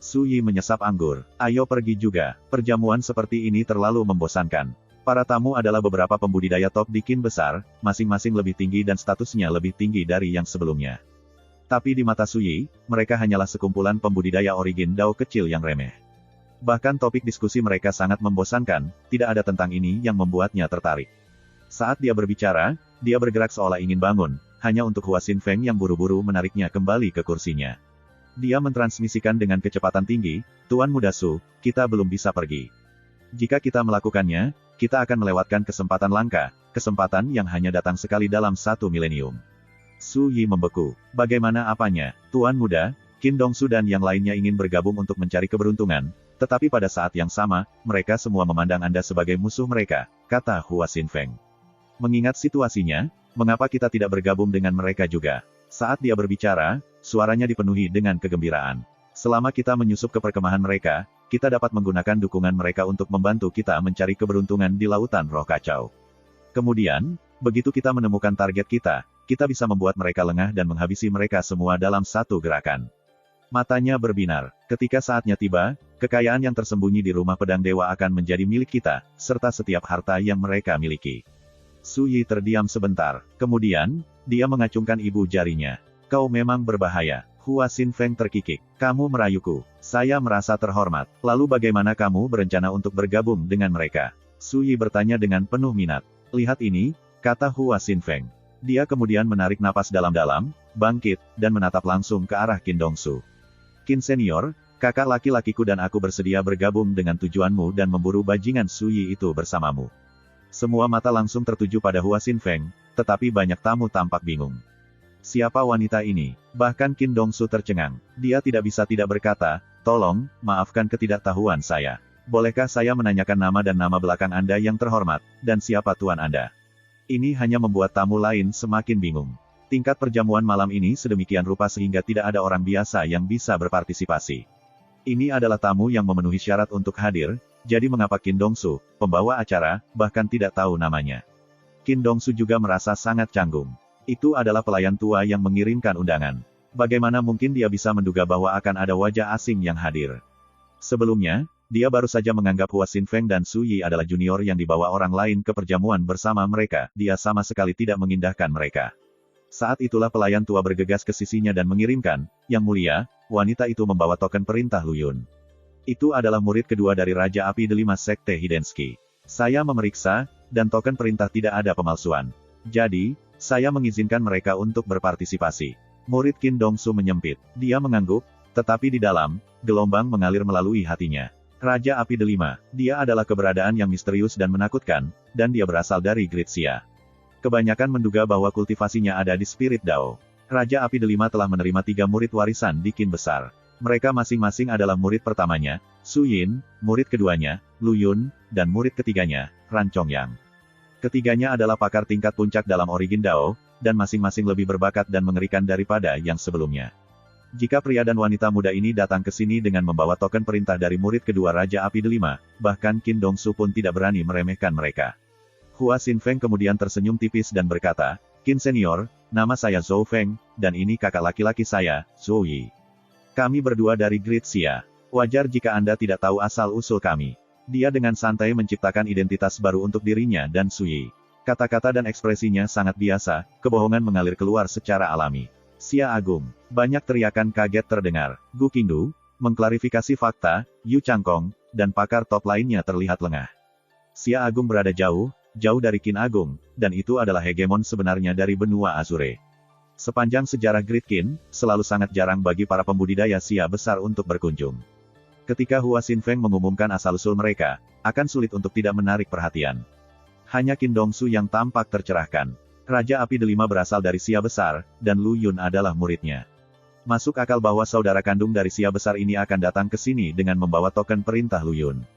[SPEAKER 1] Sui menyesap anggur. Ayo pergi juga, perjamuan seperti ini terlalu membosankan. Para tamu adalah beberapa pembudidaya top di Qin besar, masing-masing lebih tinggi dan statusnya lebih tinggi dari yang sebelumnya. Tapi di mata Sui, mereka hanyalah sekumpulan pembudidaya origin Dao kecil yang remeh. Bahkan topik diskusi mereka sangat membosankan, tidak ada tentang ini yang membuatnya tertarik. Saat dia berbicara, dia bergerak seolah ingin bangun, hanya untuk Hua Xinfeng yang buru-buru menariknya kembali ke kursinya. Dia mentransmisikan dengan kecepatan tinggi, Tuan Muda Su, kita belum bisa pergi. Jika kita melakukannya, kita akan melewatkan kesempatan langka, kesempatan yang hanya datang sekali dalam 1 milenium. Su Yi membeku. Bagaimana apanya, Tuan Muda? Qin Dongsu dan yang lainnya ingin bergabung untuk mencari keberuntungan, tetapi pada saat yang sama, mereka semua memandang Anda sebagai musuh mereka, kata Hua Xinfeng. Mengingat situasinya, mengapa kita tidak bergabung dengan mereka juga? Saat dia berbicara, suaranya dipenuhi dengan kegembiraan. Selama kita menyusup ke perkemahan mereka, kita dapat menggunakan dukungan mereka untuk membantu kita mencari keberuntungan di lautan roh kacau. Kemudian, begitu kita menemukan target kita bisa membuat mereka lengah dan menghabisi mereka semua dalam satu gerakan. Matanya berbinar. Ketika saatnya tiba, kekayaan yang tersembunyi di rumah pedang dewa akan menjadi milik kita, serta setiap harta yang mereka miliki. Su Yi terdiam sebentar. Kemudian, dia mengacungkan ibu jarinya. Kau memang berbahaya. Hua Xinfeng terkikik. Kamu merayuku. Saya merasa terhormat. Lalu bagaimana kamu berencana untuk bergabung dengan mereka? Su Yi bertanya dengan penuh minat. Lihat ini, kata Hua Xinfeng. Dia kemudian menarik napas dalam-dalam, bangkit, dan menatap langsung ke arah Qin Dongsu. Qin Senior, kakak laki-lakiku dan aku bersedia bergabung dengan tujuanmu dan memburu bajingan Su Yi itu bersamamu. Semua mata langsung tertuju pada Hua Xinfeng, tetapi banyak tamu tampak bingung. Siapa wanita ini? Bahkan Qin Dongsu tercengang. Dia tidak bisa tidak berkata, tolong, maafkan ketidaktahuan saya. Bolehkah saya menanyakan nama dan nama belakang Anda yang terhormat, dan siapa tuan Anda? Ini hanya membuat tamu lain semakin bingung. Tingkat perjamuan malam ini sedemikian rupa sehingga tidak ada orang biasa yang bisa berpartisipasi. Ini adalah tamu yang memenuhi syarat untuk hadir, jadi mengapa Qin Dongsu, pembawa acara, bahkan tidak tahu namanya? Qin Dongsu juga merasa sangat canggung. Itu adalah pelayan tua yang mengirimkan undangan. Bagaimana mungkin dia bisa menduga bahwa akan ada wajah asing yang hadir? Sebelumnya, dia baru saja menganggap Hua Xinfeng dan Su Yi adalah junior yang dibawa orang lain ke perjamuan bersama mereka, dia sama sekali tidak mengindahkan mereka. Saat itulah pelayan tua bergegas ke sisinya dan mengirimkan, Yang Mulia, wanita itu membawa token perintah Luyun. Itu adalah murid kedua dari Raja Api Delima Sekte Hidensky. Saya memeriksa, dan token perintah tidak ada pemalsuan. Jadi, saya mengizinkan mereka untuk berpartisipasi. Murid Qin Dongsu menyempit. Dia mengangguk, tetapi di dalam, gelombang mengalir melalui hatinya. Raja Api Delima, dia adalah keberadaan yang misterius dan menakutkan, dan dia berasal dari Gritsia. Kebanyakan menduga bahwa kultivasinya ada di Spirit Dao. Raja Api Delima telah menerima 3 murid warisan di Qin besar. Mereka masing-masing adalah murid pertamanya, Su Yin, murid keduanya, Lu Yun, dan murid ketiganya, Ran Chongyang. Ketiganya adalah pakar tingkat puncak dalam origin Dao, dan masing-masing lebih berbakat dan mengerikan daripada yang sebelumnya. Jika pria dan wanita muda ini datang ke sini dengan membawa token perintah dari murid kedua Raja Api Delima, bahkan Qin Dongsu pun tidak berani meremehkan mereka. Hua Xinfeng kemudian tersenyum tipis dan berkata, "Qin Senior, nama saya Zhou Feng, dan ini kakak laki-laki saya, Zhou Yi. Kami berdua dari Great Xia. Wajar jika Anda tidak tahu asal-usul kami." Dia dengan santai menciptakan identitas baru untuk dirinya dan Sui. Kata-kata dan ekspresinya sangat biasa, kebohongan mengalir keluar secara alami. "Xia Agung." Banyak teriakan kaget terdengar. Gu Qingdu, mengklarifikasi fakta, Yu Changkong, dan pakar top lainnya terlihat lengah. Xia Agung berada jauh dari Qin Agung, dan itu adalah hegemon sebenarnya dari benua Azure. Sepanjang sejarah Great Qin, selalu sangat jarang bagi para pembudidaya Xia besar untuk berkunjung. Ketika Hua Xinfeng mengumumkan asal-usul mereka, akan sulit untuk tidak menarik perhatian. Hanya Qin Dongsu yang tampak tercerahkan. Raja Api Delima berasal dari Xia besar, dan Lu Yun adalah muridnya. Masuk akal bahwa saudara kandung dari Xia besar ini akan datang ke sini dengan membawa token perintah Lu Yun.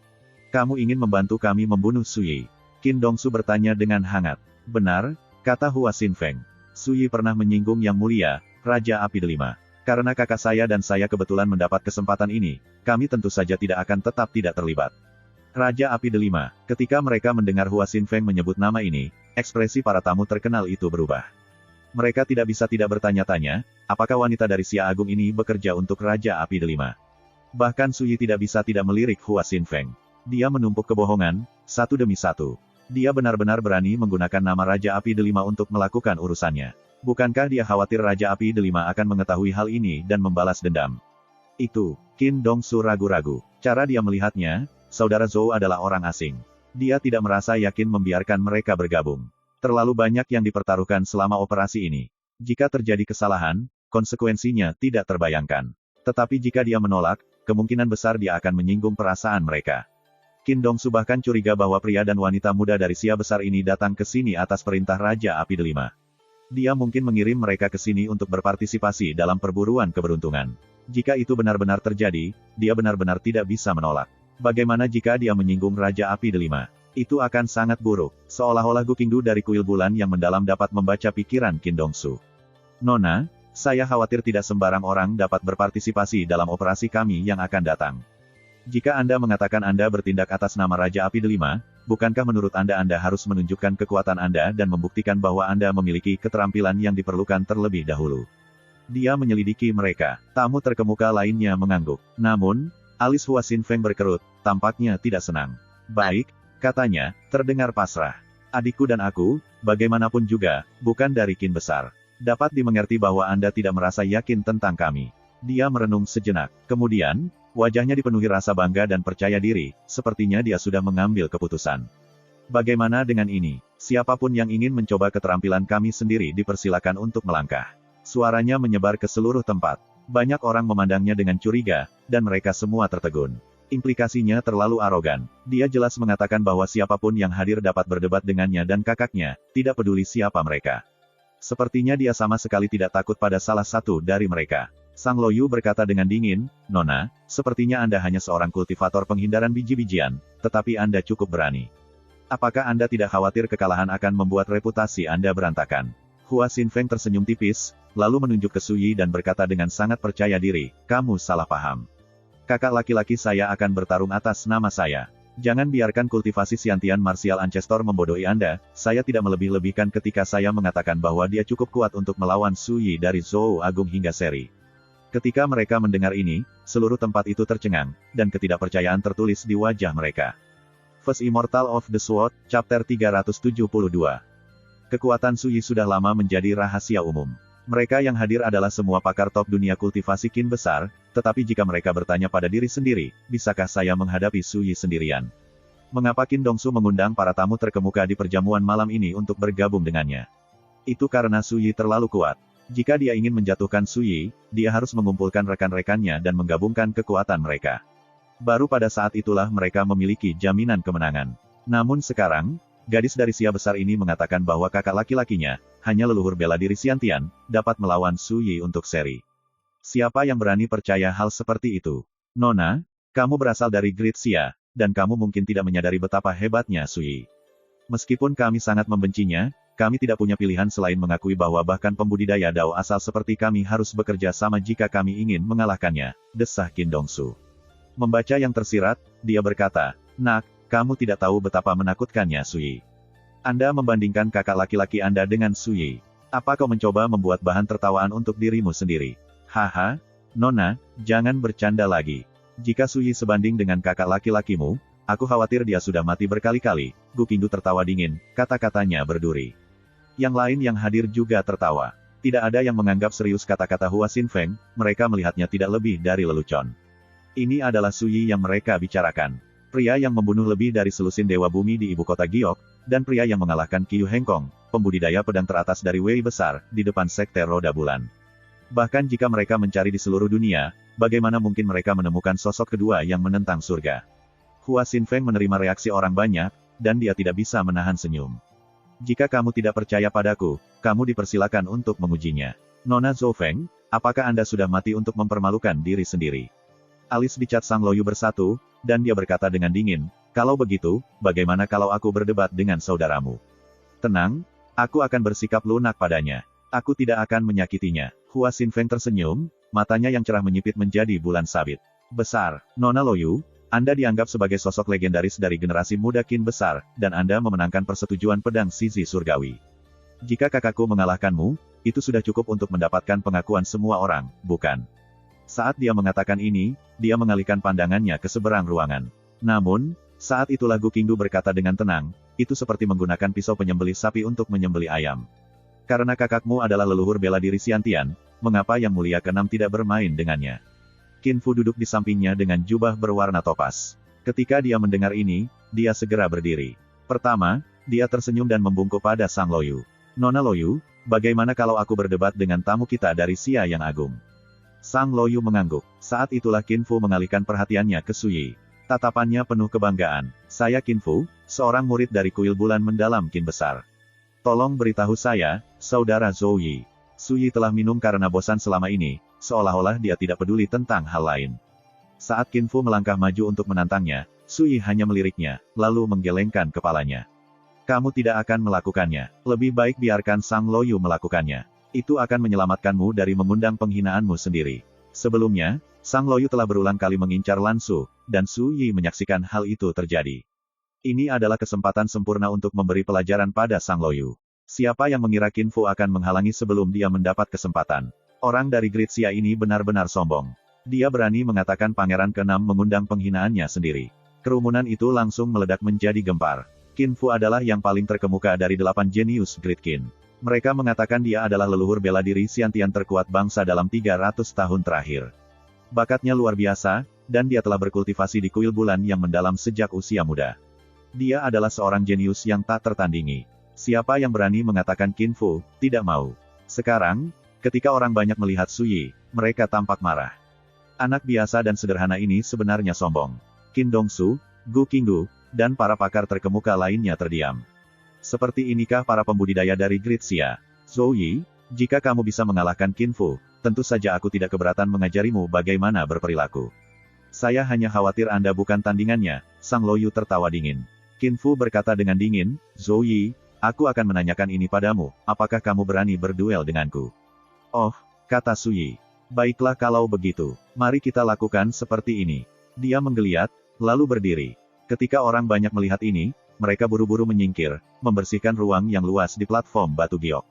[SPEAKER 1] "Kamu ingin membantu kami membunuh Sui?" Qin Dongsu bertanya dengan hangat. "Benar," kata Hua Xinfeng. "Sui pernah menyinggung Yang Mulia, Raja Api Delima. Karena kakak saya dan saya kebetulan mendapat kesempatan ini, kami tentu saja tidak akan tetap tidak terlibat." Raja Api Delima. Ketika mereka mendengar Hua Xinfeng menyebut nama ini, ekspresi para tamu terkenal itu berubah. Mereka tidak bisa tidak bertanya-tanya, apakah wanita dari Xia Agung ini bekerja untuk Raja Api Delima. Bahkan Sui tidak bisa tidak melirik Hua Xinfeng. Dia menumpuk kebohongan, satu demi satu. Dia benar-benar berani menggunakan nama Raja Api Delima untuk melakukan urusannya. Bukankah dia khawatir Raja Api Delima akan mengetahui hal ini dan membalas dendam? Itu, Qin Dongsu ragu-ragu. Cara dia melihatnya, saudara Zhou adalah orang asing. Dia tidak merasa yakin membiarkan mereka bergabung. Terlalu banyak yang dipertaruhkan selama operasi ini. Jika terjadi kesalahan, konsekuensinya tidak terbayangkan. Tetapi jika dia menolak, kemungkinan besar dia akan menyinggung perasaan mereka. Qin Dongsu bahkan curiga bahwa pria dan wanita muda dari Xia besar ini datang ke sini atas perintah Raja Api Delima. Dia mungkin mengirim mereka ke sini untuk berpartisipasi dalam perburuan keberuntungan. Jika itu benar-benar terjadi, dia benar-benar tidak bisa menolak. Bagaimana jika dia menyinggung Raja Api Delima? Itu akan sangat buruk. Seolah-olah Gu Qingdu dari kuil bulan yang mendalam dapat membaca pikiran Qin Dongsu. "Nona, saya khawatir tidak sembarang orang dapat berpartisipasi dalam operasi kami yang akan datang. Jika Anda mengatakan Anda bertindak atas nama Raja Api Delima, bukankah menurut Anda harus menunjukkan kekuatan Anda dan membuktikan bahwa Anda memiliki keterampilan yang diperlukan terlebih dahulu?" Dia menyelidiki mereka. Tamu terkemuka lainnya mengangguk. Namun, alis Hua Xinfeng berkerut, tampaknya tidak senang. "Baik," katanya, terdengar pasrah. "Adikku dan aku, bagaimanapun juga, bukan dari Qin besar. Dapat dimengerti bahwa Anda tidak merasa yakin tentang kami." Dia merenung sejenak. Kemudian, wajahnya dipenuhi rasa bangga dan percaya diri, sepertinya dia sudah mengambil keputusan. "Bagaimana dengan ini? Siapapun yang ingin mencoba keterampilan kami sendiri dipersilakan untuk melangkah." Suaranya menyebar ke seluruh tempat. Banyak orang memandangnya dengan curiga, dan mereka semua tertegun. Implikasinya terlalu arogan. Dia jelas mengatakan bahwa siapapun yang hadir dapat berdebat dengannya dan kakaknya, tidak peduli siapa mereka. Sepertinya dia sama sekali tidak takut pada salah satu dari mereka. Sang Loyu berkata dengan dingin, "Nona, sepertinya Anda hanya seorang kultivator penghindaran biji-bijian, tetapi Anda cukup berani. Apakah Anda tidak khawatir kekalahan akan membuat reputasi Anda berantakan?" Hua Xinfeng tersenyum tipis, lalu menunjuk ke Sui dan berkata dengan sangat percaya diri, "Kamu salah paham. Kakak laki-laki saya akan bertarung atas nama saya. Jangan biarkan kultivasi Xiantian Martial Ancestor membodohi Anda, saya tidak melebih-lebihkan ketika saya mengatakan bahwa dia cukup kuat untuk melawan Sui dari Zhou Agung hingga seri." Ketika mereka mendengar ini, seluruh tempat itu tercengang, dan ketidakpercayaan tertulis di wajah mereka. First Immortal of the Sword, Chapter 372. Kekuatan Sui sudah lama menjadi rahasia umum. Mereka yang hadir adalah semua pakar top dunia kultivasi Qin besar, tetapi jika mereka bertanya pada diri sendiri, bisakah saya menghadapi Sui sendirian? Mengapa Qin Dongsu mengundang para tamu terkemuka di perjamuan malam ini untuk bergabung dengannya? Itu karena Sui terlalu kuat. Jika dia ingin menjatuhkan Sui, dia harus mengumpulkan rekan-rekannya dan menggabungkan kekuatan mereka. Baru pada saat itulah mereka memiliki jaminan kemenangan. Namun sekarang, gadis dari Xia besar ini mengatakan bahwa kakak laki-lakinya, hanya leluhur bela diri Xiantian, dapat melawan Sui untuk seri. Siapa yang berani percaya hal seperti itu? "Nona, kamu berasal dari Great Xia, dan kamu mungkin tidak menyadari betapa hebatnya Sui. Meskipun kami sangat membencinya, kami tidak punya pilihan selain mengakui bahwa bahkan pembudidaya Dao asal seperti kami harus bekerja sama jika kami ingin mengalahkannya, desah Qin Dongsu. Membaca yang tersirat, dia berkata, "Nak, kamu tidak tahu betapa menakutkannya Sui. Anda membandingkan kakak laki-laki Anda dengan Sui. Apa kau mencoba membuat bahan tertawaan untuk dirimu sendiri? Haha, Nona, jangan bercanda lagi. Jika Sui sebanding dengan kakak laki-lakimu, aku khawatir dia sudah mati berkali-kali." Gu Qingdu tertawa dingin, kata-katanya berduri. Yang lain yang hadir juga tertawa. Tidak ada yang menganggap serius kata-kata Hua Xinfeng, mereka melihatnya tidak lebih dari lelucon. Ini adalah Sui yang mereka bicarakan. Pria yang membunuh lebih dari selusin dewa bumi di ibu kota Giok, dan pria yang mengalahkan Qiu Hengkong, pembudidaya pedang teratas dari Wei Besar, di depan Sekte Roda Bulan. Bahkan jika mereka mencari di seluruh dunia, bagaimana mungkin mereka menemukan sosok kedua yang menentang surga? Hua Xinfeng menerima reaksi orang banyak, dan dia tidak bisa menahan senyum. "Jika kamu tidak percaya padaku, kamu dipersilakan untuk mengujinya. Nona Zhou Feng, apakah Anda sudah mati untuk mempermalukan diri sendiri?" Alis dicat Sang Loyu bersatu, dan dia berkata dengan dingin, "Kalau begitu, bagaimana kalau aku berdebat dengan saudaramu?" "Tenang, aku akan bersikap lunak padanya. Aku tidak akan menyakitinya." Hua Xinfeng tersenyum, matanya yang cerah menyipit menjadi bulan sabit. "Besar, Nona Loyu, Anda dianggap sebagai sosok legendaris dari generasi muda Qin besar, dan Anda memenangkan persetujuan pedang Shizi Surgawi. Jika kakakku mengalahkanmu, itu sudah cukup untuk mendapatkan pengakuan semua orang, bukan?" Saat dia mengatakan ini, dia mengalihkan pandangannya ke seberang ruangan. Namun, saat itulah Gu Qingdu berkata dengan tenang, "Itu seperti menggunakan pisau penyembelih sapi untuk menyembelih ayam. Karena kakakmu adalah leluhur bela diri Xiantian, mengapa Yang Mulia Keenam tidak bermain dengannya?" Qin Fu duduk di sampingnya dengan jubah berwarna topas. Ketika dia mendengar ini, dia segera berdiri. Pertama, dia tersenyum dan membungkuk pada Sang Loyu. "Nona Loyu, bagaimana kalau aku berdebat dengan tamu kita dari Xia yang Agung?" Sang Loyu mengangguk. Saat itulah Qin Fu mengalihkan perhatiannya ke Sui. Tatapannya penuh kebanggaan. "Saya Qin Fu, seorang murid dari kuil bulan mendalam Qin besar. Tolong beritahu saya, Saudara Zhou Yi." Sui telah minum karena bosan selama ini, seolah-olah dia tidak peduli tentang hal lain. Saat Qin Fu melangkah maju untuk menantangnya, Sui hanya meliriknya, lalu menggelengkan kepalanya. "Kamu tidak akan melakukannya. Lebih baik biarkan Sang Loyu melakukannya. Itu akan menyelamatkanmu dari mengundang penghinaanmu sendiri." Sebelumnya, Sang Loyu telah berulang kali mengincar Lan Su, dan Su Yi menyaksikan hal itu terjadi. Ini adalah kesempatan sempurna untuk memberi pelajaran pada Sang Loyu. Siapa yang mengira Qin Fu akan menghalangi sebelum dia mendapat kesempatan? Orang dari Great Xia ini benar-benar sombong. Dia berani mengatakan Pangeran ke-6 mengundang penghinaannya sendiri. Kerumunan itu langsung meledak menjadi gempar. Qin Fu adalah yang paling terkemuka dari 8 jenius Great Qin. Mereka mengatakan dia adalah leluhur bela diri Xiantian terkuat bangsa dalam 300 tahun terakhir. Bakatnya luar biasa, dan dia telah berkultivasi di kuil bulan yang mendalam sejak usia muda. Dia adalah seorang jenius yang tak tertandingi. Siapa yang berani mengatakan Qin Fu tidak mau? Sekarang, ketika orang banyak melihat Su Yi, mereka tampak marah. Anak biasa dan sederhana ini sebenarnya sombong. Qin Dongsu, Gu Qingdu, dan para pakar terkemuka lainnya terdiam. Seperti inikah para pembudidaya dari Great Xia? "Zhou Yi, jika kamu bisa mengalahkan Qin Fu, tentu saja aku tidak keberatan mengajarimu bagaimana berperilaku. Saya hanya khawatir Anda bukan tandingannya." Sang Loyu tertawa dingin. Qin Fu berkata dengan dingin, "Zhou Yi, aku akan menanyakan ini padamu, apakah kamu berani berduel denganku?" "Oh," kata Su Yi. "Baiklah kalau begitu. Mari kita lakukan seperti ini." Dia menggeliat, lalu berdiri. Ketika orang banyak melihat ini, mereka buru-buru menyingkir, membersihkan ruang yang luas di platform batu giok.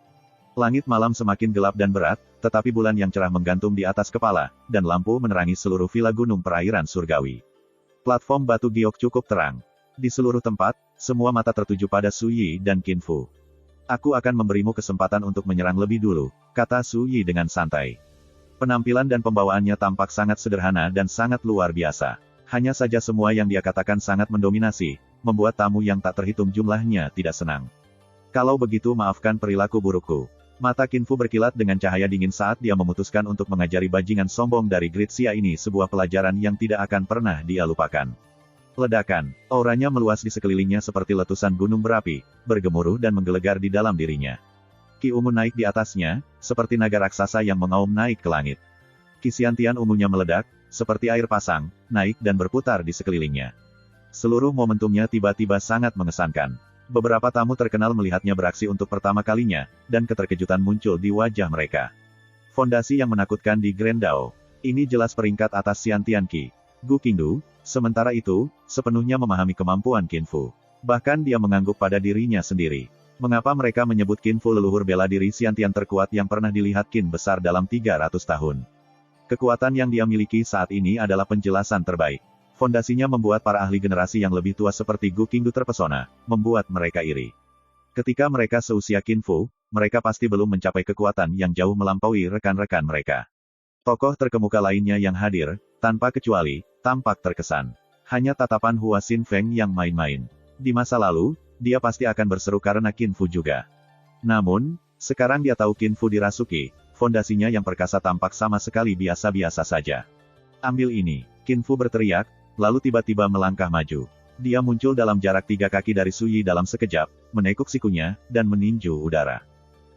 [SPEAKER 1] Langit malam semakin gelap dan berat, tetapi bulan yang cerah menggantung di atas kepala, dan lampu menerangi seluruh villa gunung perairan surgawi. Platform batu giok cukup terang. Di seluruh tempat, semua mata tertuju pada Su Yi dan Qin Fu. "Aku akan memberimu kesempatan untuk menyerang lebih dulu," kata Su Yi dengan santai. Penampilan dan pembawaannya tampak sangat sederhana dan sangat luar biasa. Hanya saja semua yang dia katakan sangat mendominasi, membuat tamu yang tak terhitung jumlahnya tidak senang. "Kalau begitu maafkan perilaku burukku." Mata Qin Fu berkilat dengan cahaya dingin saat dia memutuskan untuk mengajari bajingan sombong dari Great Xia ini sebuah pelajaran yang tidak akan pernah dia lupakan. Ledakan, auranya meluas di sekelilingnya seperti letusan gunung berapi, bergemuruh dan menggelegar di dalam dirinya. Ki ungu naik di atasnya, seperti naga raksasa yang mengaum naik ke langit. Ki Xiantian ungunya meledak, seperti air pasang, naik dan berputar di sekelilingnya. Seluruh momentumnya tiba-tiba sangat mengesankan. Beberapa tamu terkenal melihatnya beraksi untuk pertama kalinya, dan keterkejutan muncul di wajah mereka. Fondasi yang menakutkan di Grand Dao. Ini jelas peringkat atas Xian Tianqi. Gu Qingdu, sementara itu, sepenuhnya memahami kemampuan Qin Fu. Bahkan dia mengangguk pada dirinya sendiri. Mengapa mereka menyebut Qin Fu leluhur bela diri Xiantian terkuat yang pernah dilihat Qin besar dalam 300 tahun? Kekuatan yang dia miliki saat ini adalah penjelasan terbaik. Fondasinya membuat para ahli generasi yang lebih tua seperti Gu Qingdu terpesona, membuat mereka iri. Ketika mereka seusia Qin Fu, mereka pasti belum mencapai kekuatan yang jauh melampaui rekan-rekan mereka. Tokoh terkemuka lainnya yang hadir, tanpa kecuali, tampak terkesan. Hanya tatapan Hua Xin Feng yang main-main. Di masa lalu, dia pasti akan berseru karena Qin Fu juga. Namun, sekarang dia tahu Qin Fu dirasuki, fondasinya yang perkasa tampak sama sekali biasa-biasa saja. Ambil ini, Qin Fu berteriak, lalu tiba-tiba melangkah maju. Dia muncul dalam jarak 3 kaki dari Su Yi dalam sekejap, menekuk sikunya, dan meninju udara.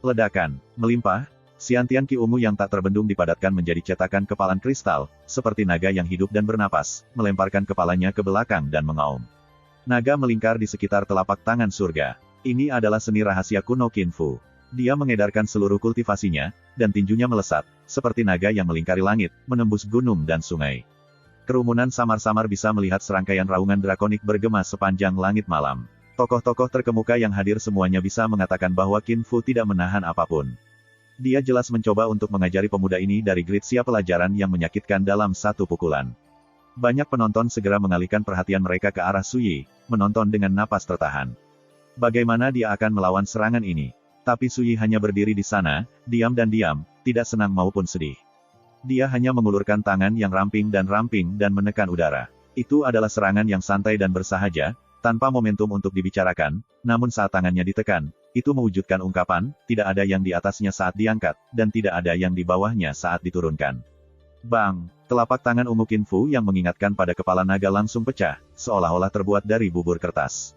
[SPEAKER 1] Ledakan, melimpah, Xian Tianqi ungu yang tak terbendung dipadatkan menjadi cetakan kepalan kristal, seperti naga yang hidup dan bernapas, melemparkan kepalanya ke belakang dan mengaum. Naga melingkar di sekitar telapak tangan surga. Ini adalah seni rahasia kuno Qin Fu. Dia mengedarkan seluruh kultivasinya, dan tinjunya melesat, seperti naga yang melingkari langit, menembus gunung dan sungai. Kerumunan samar-samar bisa melihat serangkaian raungan drakonik bergema sepanjang langit malam. Tokoh-tokoh terkemuka yang hadir semuanya bisa mengatakan bahwa Qin Fu tidak menahan apapun. Dia jelas mencoba untuk mengajari pemuda ini dari Gritsia pelajaran yang menyakitkan dalam satu pukulan. Banyak penonton segera mengalihkan perhatian mereka ke arah Su Yi, menonton dengan napas tertahan. Bagaimana dia akan melawan serangan ini? Tapi Su Yi hanya berdiri di sana, diam dan diam, tidak senang maupun sedih. Dia hanya mengulurkan tangan yang ramping dan menekan udara. Itu adalah serangan yang santai dan bersahaja, tanpa momentum untuk dibicarakan, namun saat tangannya ditekan, itu mewujudkan ungkapan, tidak ada yang di atasnya saat diangkat, dan tidak ada yang di bawahnya saat diturunkan. Bang! Telapak tangan ungu Qin Fu yang mengingatkan pada kepala naga langsung pecah, seolah-olah terbuat dari bubur kertas.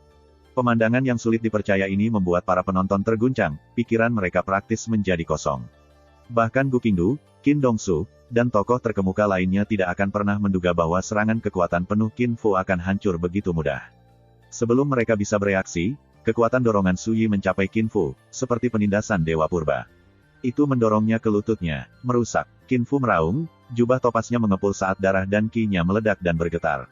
[SPEAKER 1] Pemandangan yang sulit dipercaya ini membuat para penonton terguncang, pikiran mereka praktis menjadi kosong. Bahkan Gu Qingdu, Qin Dongsu, dan tokoh terkemuka lainnya tidak akan pernah menduga bahwa serangan kekuatan penuh Qin Fu akan hancur begitu mudah. Sebelum mereka bisa bereaksi, kekuatan dorongan Su Yi mencapai Qin Fu, seperti penindasan Dewa Purba. Itu mendorongnya ke lututnya, merusak. Qin Fu meraung, jubah topasnya mengepul saat darah dan ki-nya meledak dan bergetar.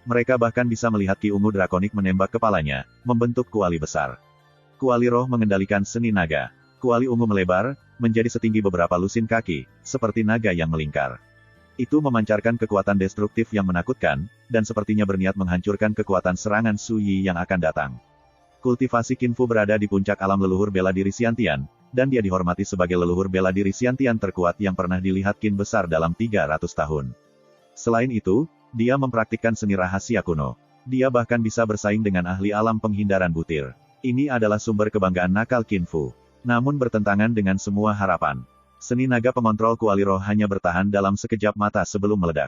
[SPEAKER 1] Mereka bahkan bisa melihat ki ungu drakonik menembak kepalanya, membentuk kuali besar. Kuali roh mengendalikan seni naga. Kuali ungu melebar, menjadi setinggi beberapa lusin kaki, seperti naga yang melingkar. Itu memancarkan kekuatan destruktif yang menakutkan, dan sepertinya berniat menghancurkan kekuatan serangan Su Yi yang akan datang. Kultivasi Qin Fu berada di puncak alam leluhur bela diri Xiantian, dan dia dihormati sebagai leluhur bela diri Xiantian terkuat yang pernah dilihat Qin besar dalam 300 tahun. Selain itu, dia mempraktikkan seni rahasia kuno. Dia bahkan bisa bersaing dengan ahli alam penghindaran butir. Ini adalah sumber kebanggaan nakal Qin Fu. Namun bertentangan dengan semua harapan. Seni naga pengontrol kuali roh hanya bertahan dalam sekejap mata sebelum meledak.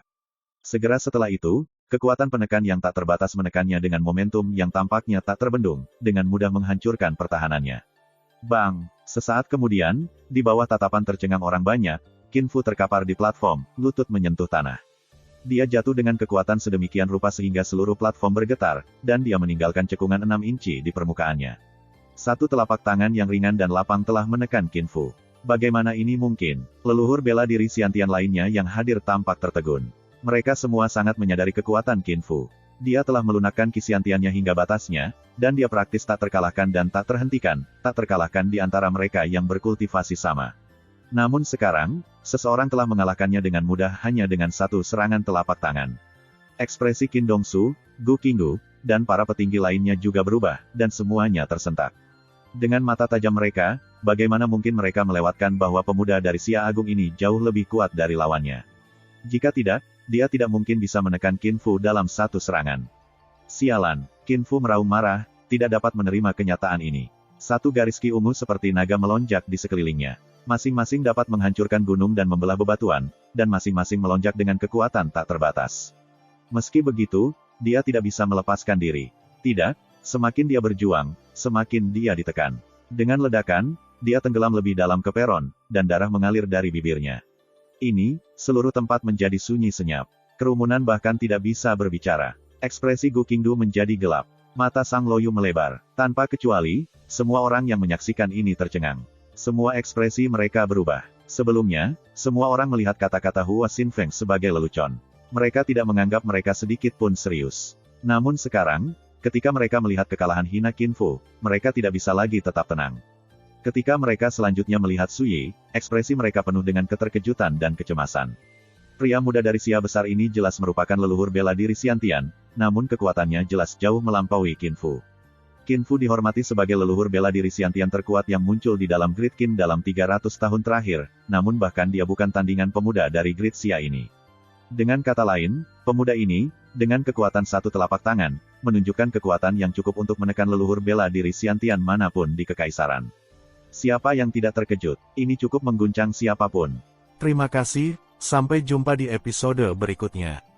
[SPEAKER 1] Segera setelah itu, kekuatan penekan yang tak terbatas menekannya dengan momentum yang tampaknya tak terbendung, dengan mudah menghancurkan pertahanannya. Bang! Sesaat kemudian, di bawah tatapan tercengang orang banyak, Qin Fu terkapar di platform, lutut menyentuh tanah. Dia jatuh dengan kekuatan sedemikian rupa sehingga seluruh platform bergetar, dan dia meninggalkan cekungan 6 inci di permukaannya. Satu telapak tangan yang ringan dan lapang telah menekan Qin Fu. Bagaimana ini mungkin? Leluhur bela diri Xiantian lainnya yang hadir tampak tertegun. Mereka semua sangat menyadari kekuatan Qin Fu. Dia telah melunakkan ki Xiantiannya hingga batasnya, dan dia praktis tak terkalahkan dan tak terkalahkan di antara mereka yang berkultivasi sama. Namun sekarang, seseorang telah mengalahkannya dengan mudah hanya dengan satu serangan telapak tangan. Ekspresi Qin Dongsu, Gu Qingdu, dan para petinggi lainnya juga berubah, dan semuanya tersentak. Dengan mata tajam mereka, bagaimana mungkin mereka melewatkan bahwa pemuda dari Xia Agung ini jauh lebih kuat dari lawannya. Jika tidak, dia tidak mungkin bisa menekan Qin Fu dalam satu serangan. Sialan, Qin Fu meraung marah, tidak dapat menerima kenyataan ini. Satu garis ki ungu seperti naga melonjak di sekelilingnya. Masing-masing dapat menghancurkan gunung dan membelah bebatuan, dan masing-masing melonjak dengan kekuatan tak terbatas. Meski begitu, dia tidak bisa melepaskan diri. Tidak, semakin dia berjuang, semakin dia ditekan. Dengan ledakan, dia tenggelam lebih dalam ke peron, dan darah mengalir dari bibirnya. Ini, seluruh tempat menjadi sunyi senyap. Kerumunan bahkan tidak bisa berbicara. Ekspresi Gu Qingdu menjadi gelap. Mata Sang Loyu melebar. Tanpa kecuali, semua orang yang menyaksikan ini tercengang. Semua ekspresi mereka berubah. Sebelumnya, semua orang melihat kata-kata Hua Xinfeng sebagai lelucon. Mereka tidak menganggap mereka sedikit pun serius. Namun sekarang, ketika mereka melihat kekalahan hina Qin Fu, mereka tidak bisa lagi tetap tenang. Ketika mereka selanjutnya melihat Su Yi, ekspresi mereka penuh dengan keterkejutan dan kecemasan. Pria muda dari Xia besar ini jelas merupakan leluhur bela diri Xiantian, namun kekuatannya jelas jauh melampaui Qin Fu. Qin Fu dihormati sebagai leluhur bela diri Xiantian terkuat yang muncul di dalam Grid Qin dalam 300 tahun terakhir, namun bahkan dia bukan tandingan pemuda dari Grid Xia ini. Dengan kata lain, pemuda ini, dengan kekuatan satu telapak tangan, menunjukkan kekuatan yang cukup untuk menekan leluhur bela diri Xiantian manapun di Kekaisaran. Siapa yang tidak terkejut? Ini cukup mengguncang siapapun.
[SPEAKER 2] Terima kasih, sampai jumpa di episode berikutnya.